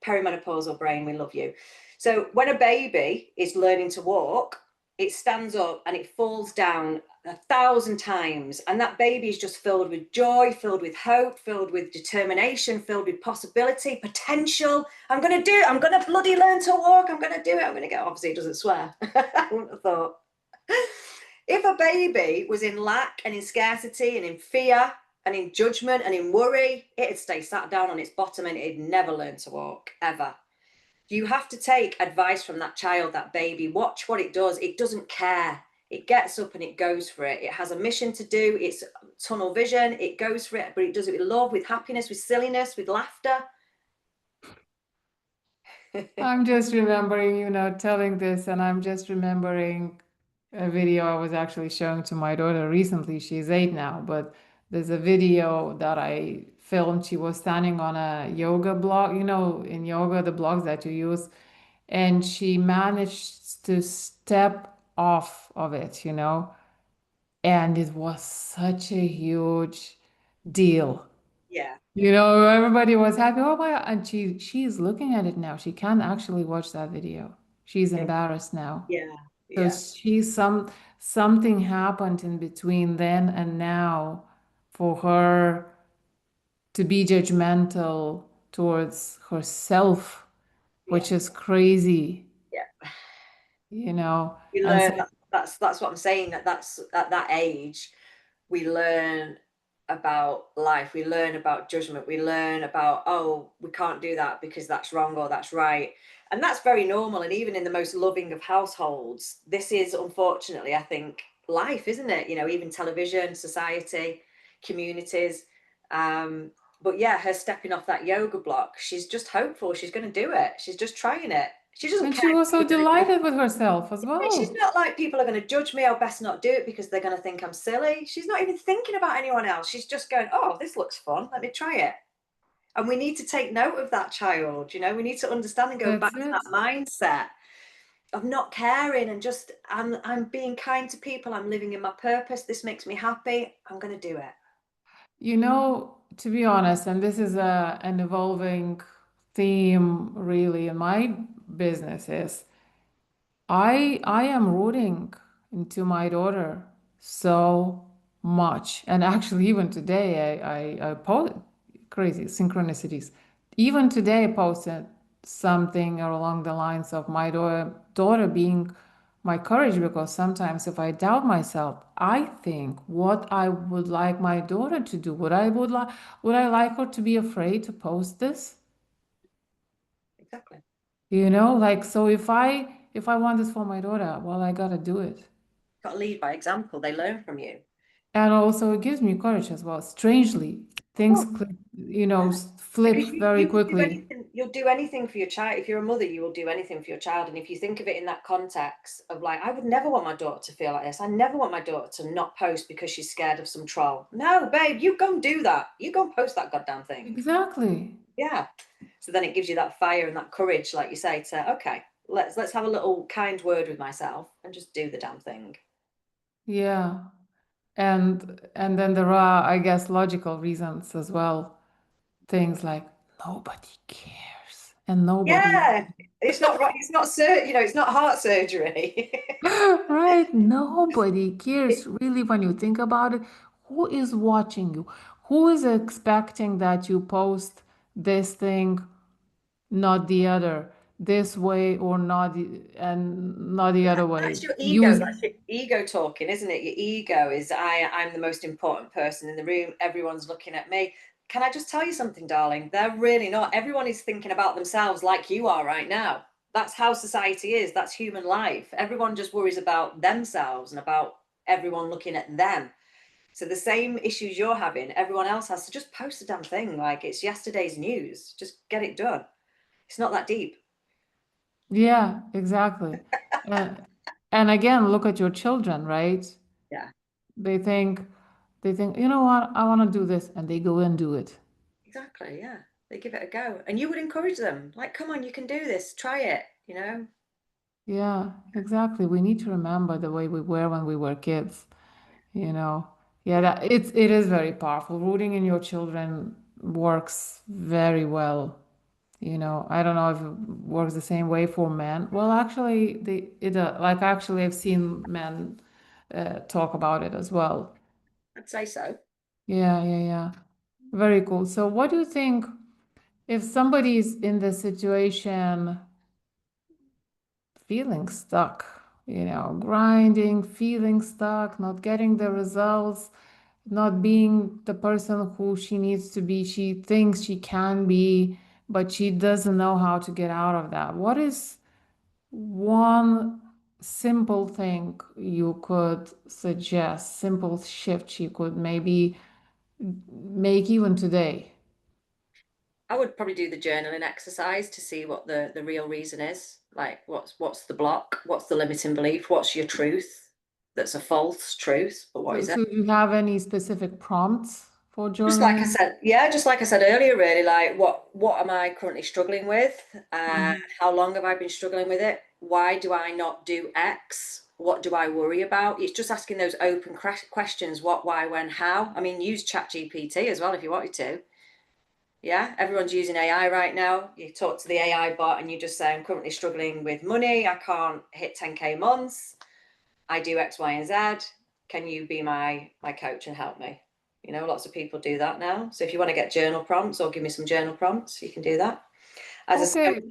Perimenopausal brain, we love you. So when a baby is learning to walk, it stands up and it falls down 1,000 times, and that baby is just filled with joy, filled with hope, filled with determination, filled with possibility, potential. I'm going to do it. I'm going to bloody learn to walk. I'm going to do it. I'm going to go. Obviously it doesn't swear. I wouldn't have thought. If a baby was in lack and in scarcity and in fear and in judgment and in worry, it'd stay sat down on its bottom and it'd never learn to walk, ever. You have to take advice from that child, that baby. Watch what it does. It doesn't care. It gets up and it goes for it. It has a mission to do. It's tunnel vision. It goes for it, but it does it with love, with happiness, with silliness, with laughter. I'm just remembering, telling this, and I'm just remembering a video I was actually showing to my daughter recently. She's 8 now, but there's a video that I filmed. She was standing on a yoga block, in yoga, the blocks that you use, and she managed to step off of it, and it was such a huge deal. Yeah, Everybody was happy. Oh my, and she's looking at it now. She can't actually watch that video. She's yeah, embarrassed now. yeah, So yeah, something happened in between then and now for her to be judgmental towards herself, yeah, which is crazy, yeah. you know. We And learn so that, that's what I'm saying. That's at that age, we learn about life. We learn about judgment. We learn about, oh, we can't do that because that's wrong or that's right. And that's very normal. And even in the most loving of households, this is unfortunately, I think, life, isn't it? Even television, society, communities. But yeah, her stepping off that yoga block, she's just hopeful she's going to do it. She's just trying it. She doesn't and care. she was so delighted with herself as She's well. not like people are going to judge me. I'll best not do it because they're going to think I'm silly. She's not even thinking about anyone else. She's just going, oh, this looks fun. Let me try it. And we need to take note of that child. We need to understand and go back That's to it. that mindset of not caring and just I'm being kind to people. I'm living in my purpose. This makes me happy. I'm going to do it. To be honest, and this is an evolving theme really in my business is I am rooting into my daughter so much. And actually even today I post crazy synchronicities. Even today I posted something along the lines of my daughter being my courage because sometimes if I doubt myself, I think what I would like my daughter to do. Would I like her to be afraid to post this? Exactly. Like so if I want this for my daughter, well, I gotta do it. Got to lead by example. They learn from you. And also it gives me courage as well. Strangely, things Oh, click, because flip very you will do quickly. anything, you'll do anything for your child. If you're a mother, you will do anything for your child. And if you think of it in that context of like, I would never want my daughter to feel like this. I never want my daughter to not post because she's scared of some troll. No, babe, you go and do that. You go and post that goddamn thing. Exactly. Yeah. So then it gives you that fire and that courage, like you say, to okay, let's have a little kind word with myself and just do the damn thing. Yeah. And then there are, I guess, logical reasons as well. Things like nobody cares and nobody Yeah. It's not right. It's not it's not heart surgery. right? Nobody cares really when you think about it. Who is watching you? Who is expecting that you post this thing, not the other, this way or not, and not the other That's way? your ego. Use That's your ego talking, isn't it? Your ego is I'm the most important person in the room. Everyone's looking at me. Can I just tell you something, darling? They're really not. Everyone is thinking about themselves like you are right now. That's how society is. That's human life. Everyone just worries about themselves and about everyone looking at them. So the same issues you're having, everyone else has to just post a damn thing like it's yesterday's news. Just get it done. It's not that deep. Yeah, exactly. And and again, look at your children, right? Yeah. They think they think, you know what, I want to do this, and they go and do it. Exactly. Yeah. They give it a go. And you would encourage them, like, come on, you can do this, try it. Yeah, exactly. We need to remember the way we were when we were kids, you know. Yeah, Yeah, it is very powerful. Rooting in your children works very well. You know, I don't know if it works the same way for men. Well, actually, like actually I've seen men talk about it as well. I'd say so. Yeah, yeah, yeah. Very cool. So, what do you think if somebody's in the situation feeling stuck, grinding, feeling stuck, not getting the results, not being the person who she needs to be, she thinks she can be, but she doesn't know how to get out of that. What is one simple thing you could suggest, simple shift she could maybe make even today? I would probably do the journaling exercise to see what the real reason is. Like what's the block? What's the limiting belief? What's your truth? That's a false truth, but what So, is it? so do you have any specific prompts for Just like I journaling? said, yeah, just like I said earlier, really, like what am I currently struggling with? Mhm. How long have I been struggling with it? Why do I not do X? What do I worry about? It's just asking those open questions: what, why, when, how. I mean, use ChatGPT as well if you wanted to. Yeah, everyone's using AI right now. You talk to the AI bot and you just say, I'm currently struggling with money. I can't hit 10K months. I do X, Y, and Z. Can you be my coach and help me? You know, lots of people do that now. So if you want to get journal prompts or give me some journal prompts, you can do that. As I Okay. said,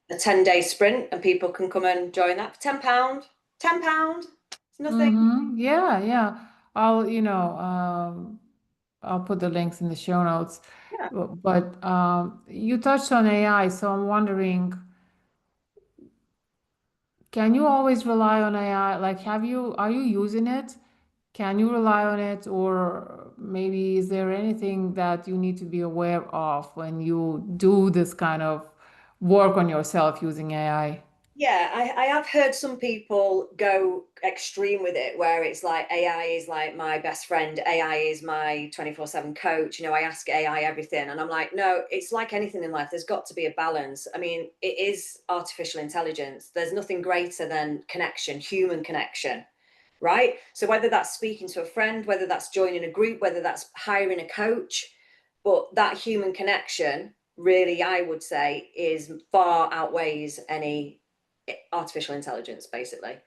a 10-day sprint and people can come and join that for £10. £10. It's nothing. Mm-hmm. Yeah, yeah. I'll put the links in the show notes. Yeah. But you touched on AI, so I'm wondering, can you always rely on AI? Like, are you using it? Can you rely on it? Or maybe is there anything that you need to be aware of when you do this kind of work on yourself using AI? Yeah, I have heard some people go extreme with it, where it's like AI is like my best friend, AI is my 24/7 coach. You know, I ask AI everything. And I'm like, no, it's like anything in life. There's got to be a balance. I mean, it is artificial intelligence. There's nothing greater than connection, human connection, right? So whether that's speaking to a friend, whether that's joining a group, whether that's hiring a coach, but that human connection really, I would say, is far outweighs any artificial intelligence, basically.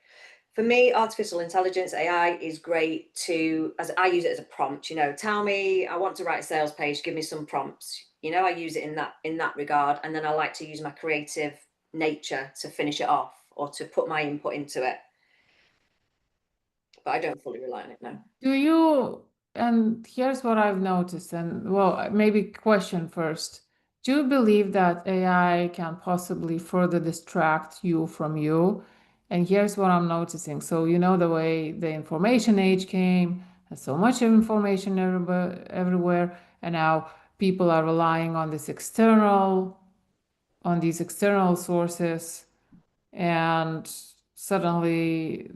For me, artificial intelligence, AI, is great to, as I use it as a prompt, tell me I want to write a sales page, give me some prompts. I use it in that regard. And then I like to use my creative nature to finish it off or to put my input into it. But I don't fully rely on it now. Do you, and here's what I've noticed, and well, maybe question first. Do you believe that AI can possibly further distract you from you? And here's what I'm noticing. So, you know, the way the information age came, there's so much information everywhere, and now people are relying on these external sources, and suddenly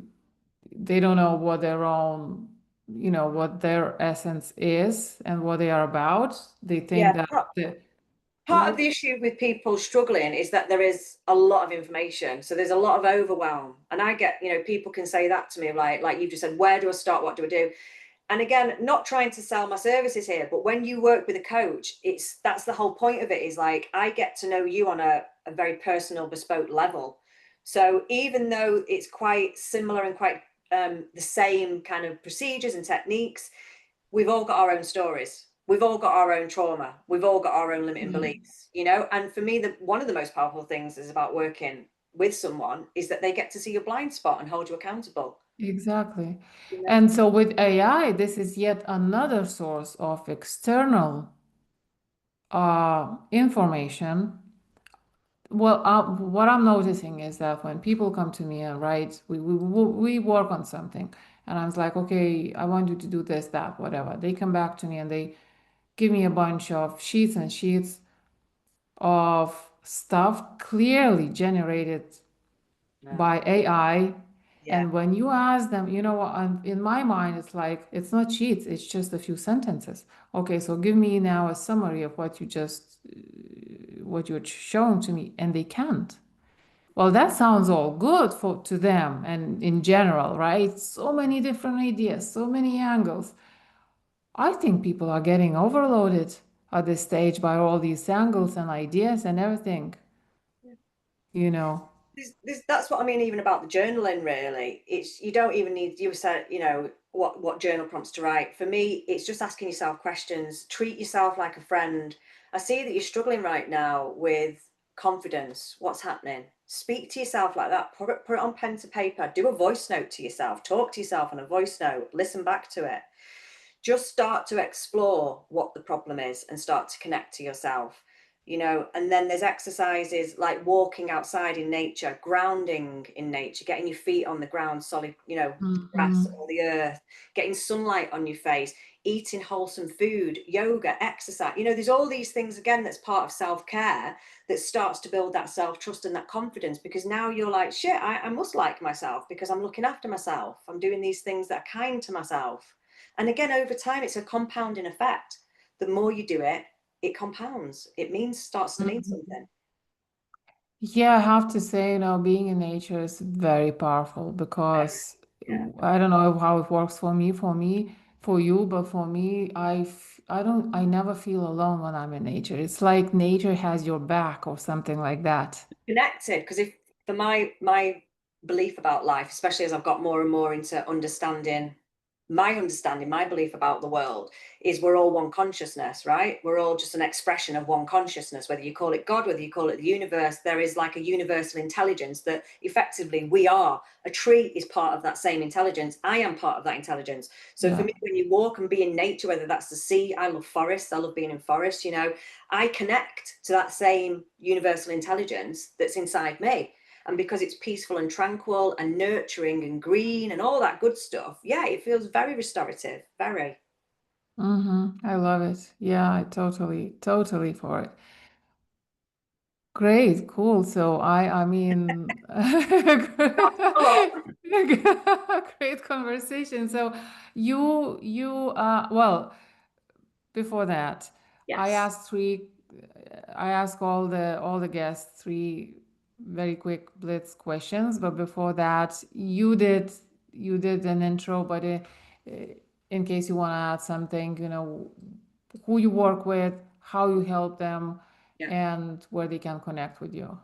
they don't know what their own, what their essence is and what they are about. They Yeah, think that the, part of the issue with people struggling is that there is a lot of information, so there's a lot of overwhelm. And I get, people can say that to me, like you just said, where do I start, what do I do? And again, not trying to sell my services here, but when you work with a coach, that's the whole point of it, is like I get to know you on a very personal, bespoke level. So even though it's quite similar and quite the same kind of procedures and techniques, we've all got our own stories. We've all got our own trauma. We've all got our own limiting Mm, beliefs. And for me, one of the most powerful things is about working with someone is that they get to see your blind spot and hold you accountable. exactly. You know? And so with AI, this is yet another source of external information. Well, what I'm noticing is that when people come to me and write, we work on something, and I was like, okay, I want you to do this, that, whatever. They come back to me and they give me a bunch of sheets and sheets of stuff clearly generated Yeah. by AI. Yeah. And when you ask them, in my mind, it's like, it's not sheets, it's just a few sentences. Okay, so give me now a summary of what you're showing to me. And they can't. Well, that sounds all good for to them and in general, right? So many different ideas, so many angles. I think people are getting overloaded at this stage by all these angles and ideas and everything, you know. That's what I mean, even about the journaling, really. It's, you don't even need, you said, what journal prompts to write. For me, it's just asking yourself questions. Treat yourself like a friend. I see that you're struggling right now with confidence. What's happening? Speak to yourself like that. Put it on pen to paper. Do a voice note to yourself. Talk to yourself on a voice note. Listen back to it. Just start to explore what the problem is and start to connect to yourself. And then there's exercises like walking outside in nature, grounding in nature, getting your feet on the ground, solid, grass Hmm. or the earth, getting sunlight on your face, eating wholesome food, yoga, exercise. There's all these things, again, that's part of self-care that starts to build that self-trust and that confidence, because now you're like, shit, I must like myself because I'm looking after myself. I'm doing these things that are kind to myself. And again, over time, it's a compounding effect. The more you do it, it compounds. It means, starts to mean something. Yeah, I have to say, being in nature is very powerful because Yeah. I don't know how it works for you, but for me, I never feel alone when I'm in nature. It's like nature has your back or something like that. Connected, because if for my belief about life, especially as I've got more and more into understanding, my belief about the world is we're all one consciousness, right? We're all just an expression of one consciousness, whether you call it God, whether you call it the universe. There is like a universal intelligence that effectively we are. A tree is part of that same intelligence. I am part of that intelligence. So for Yeah. me, when you walk and be in nature, whether that's the sea, I love forests, I love being in forests, I connect to that same universal intelligence that's inside me. And because it's peaceful and tranquil and nurturing and green and all that good stuff, yeah, it feels very restorative. Very. I love it. Yeah, I totally for it. Great, cool. So I mean, A lot. great conversation. So well, before that, I Yes. asked three, I asked all the guests three very quick blitz questions. But before that, you did an intro. But in case you want to add something, who you work with, how you help them, Yeah. and where they can connect with you.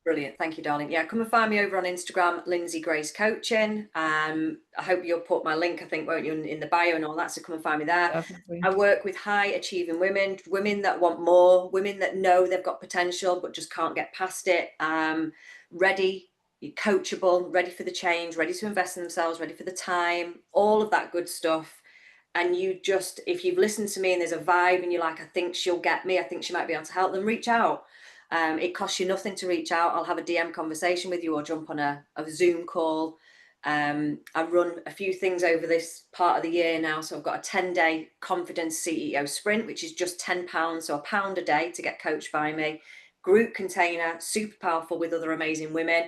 Brilliant. Thank you, darling. Yeah, come and find me over on Instagram, Lynsey Grace Coaching. I hope you'll put my link, I think, won't you, in the bio and all that. So come and find me there. Definitely. I work with high achieving women, women that want more, women that know they've got potential but just can't get past it. Ready, coachable, ready for the change, ready to invest in themselves, ready for the time, all of that good stuff. And if you've listened to me and there's a vibe and you're like, I think she'll get me, I think she might be able to help them, reach out. It costs you nothing to reach out. I'll have a DM conversation with you or jump on a Zoom call. I run a few things over this part of the year now. So I've got a 10-day confidence CEO sprint, which is just £10, so £1 a day to get coached by me. Group container, super powerful with other amazing women.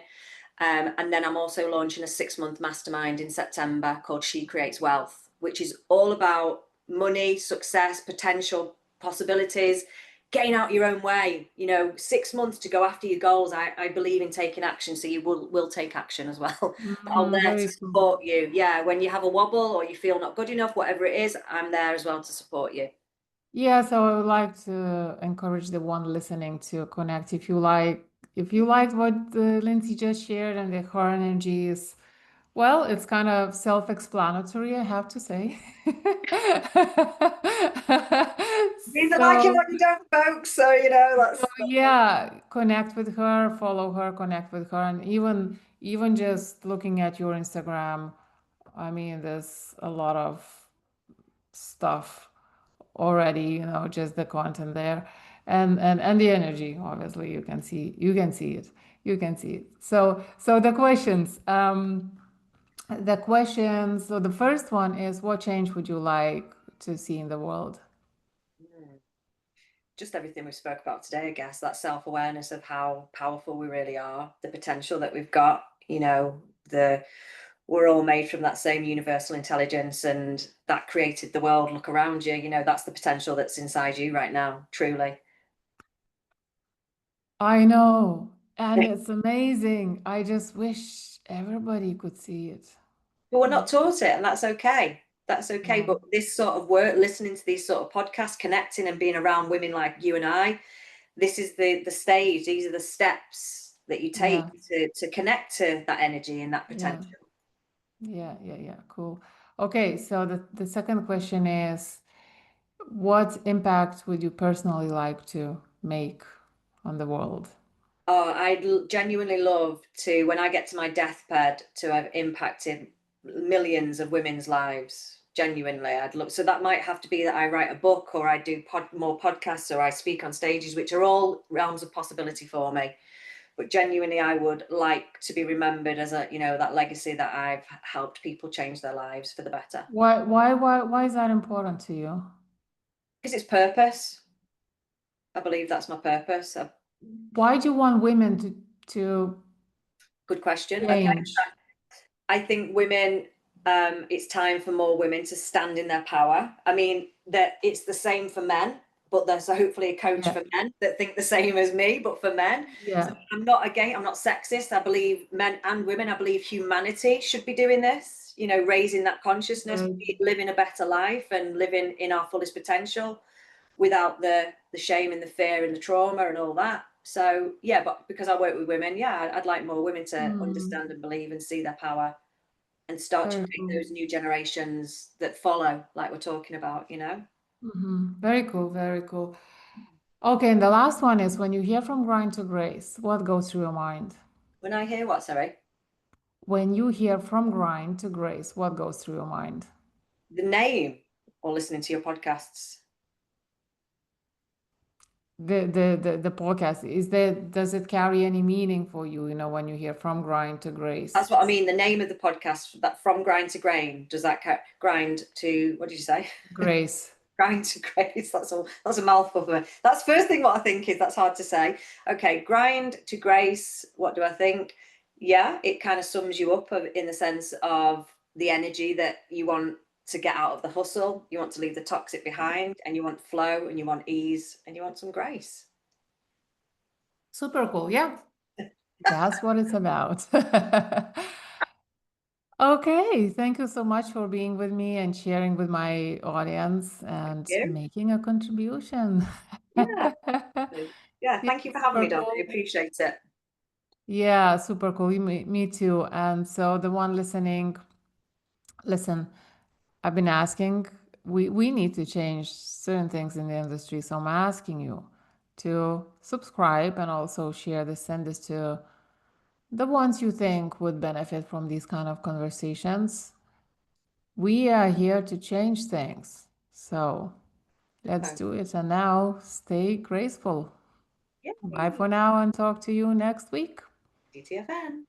And then I'm also launching a 6-month mastermind in September called She Creates Wealth, which is all about money, success, potential, possibilities, getting out your own way. 6 months to go after your goals. I believe in taking action, so you will take action as well. But I'm there to Very cool. support you. Yeah, when you have a wobble or you feel not good enough, whatever it is, I'm there as well to support you. Yeah, so I would like to encourage the one listening to connect. If you liked what Lindsay just shared and her energy is, well, it's kind of self-explanatory, I have to say. Either like it So, or you don't, folks. So so that's yeah, connect with her, follow her, connect with her, and even just looking at your Instagram, I mean, there's a lot of stuff already, just the content there and the energy. Obviously, you can see it. So the questions. So the first one is, what change would you like to see in the world? just everything we spoke about today, I guess, that self-awareness of how powerful we really are, the potential that we've got, the we're all made from that same universal intelligence and that created the world. Look around you, that's the potential that's inside you right now, truly. I know. And it's amazing. I just wish everybody could see it. But we're Yeah, not taught it, and that's okay. That's okay. yeah, But this sort of work, listening to these sort of podcasts, connecting and being around women like you and I, this is the stage. These are the steps that you take yeah, to connect to that energy and that yeah, potential. yeah. Cool. Okay, so the second question is, what impact would you personally like to make on the world? Oh, genuinely love to, when I get to my deathbed, to have impacted millions of women's lives. Genuinely, I'd love. So that might have to be that I write a book, or I do more podcasts, or I speak on stages, which are all realms of possibility for me. But genuinely, I would like to be remembered as a, that legacy that I've helped people change their lives for the better. Why is that important to you? Because it's purpose. I believe that's my purpose. Why do you want women to Good question. Okay. change? I think women, it's time for more women to stand in their power. I mean, that it's the same for men, but there's hopefully a coach Yeah, for men that think the same as me, but for men. So yeah, I'm not sexist. I believe men and women, I believe humanity should be doing this, raising that consciousness, right. living a better life and living in our fullest potential without the shame and the fear and the trauma and all that. So yeah, but because I work with women, yeah, I'd like more women to Hmm, understand and believe and see their power and start to very create cool. those new generations that follow, like we're talking about. Very cool, very cool. Okay, and the last one is when you hear from grind to grace, what goes through your mind? When I hear what, sorry, When you hear from grind to grace, what goes through your mind? the name or listening to your podcasts. The podcast, does it carry any meaning for you, when you hear from grind to That's grace? what I mean. The name of the podcast, that from grind to grain, does that grind to, what did you say? Grace. Grind to grace. That's a mouthful for me. That's first thing what I think is, that's hard to say. Okay, grind to grace. What do I think? Yeah, it kind of sums you up in the sense of the energy that you want to get out of the hustle. You want to leave the toxic behind, and you want flow, and you want ease, and you want some grace. Super cool. Yeah, that's what it's about. Okay, thank you so much for being with me and sharing with my audience and You? making a contribution. Yeah. Yeah. Yeah, Thank you for having me, super Don. I cool. appreciate it. Yeah, super cool. Me too. And so the one listening, listen, I've been asking, we need to change certain things in the industry. So I'm asking you to subscribe and also share this, send this to the ones you think would benefit from these kind of conversations. We are here to change things. So let's Okay. do it. And now stay graceful. Yeah. Bye for now and talk to you next week. DTFN.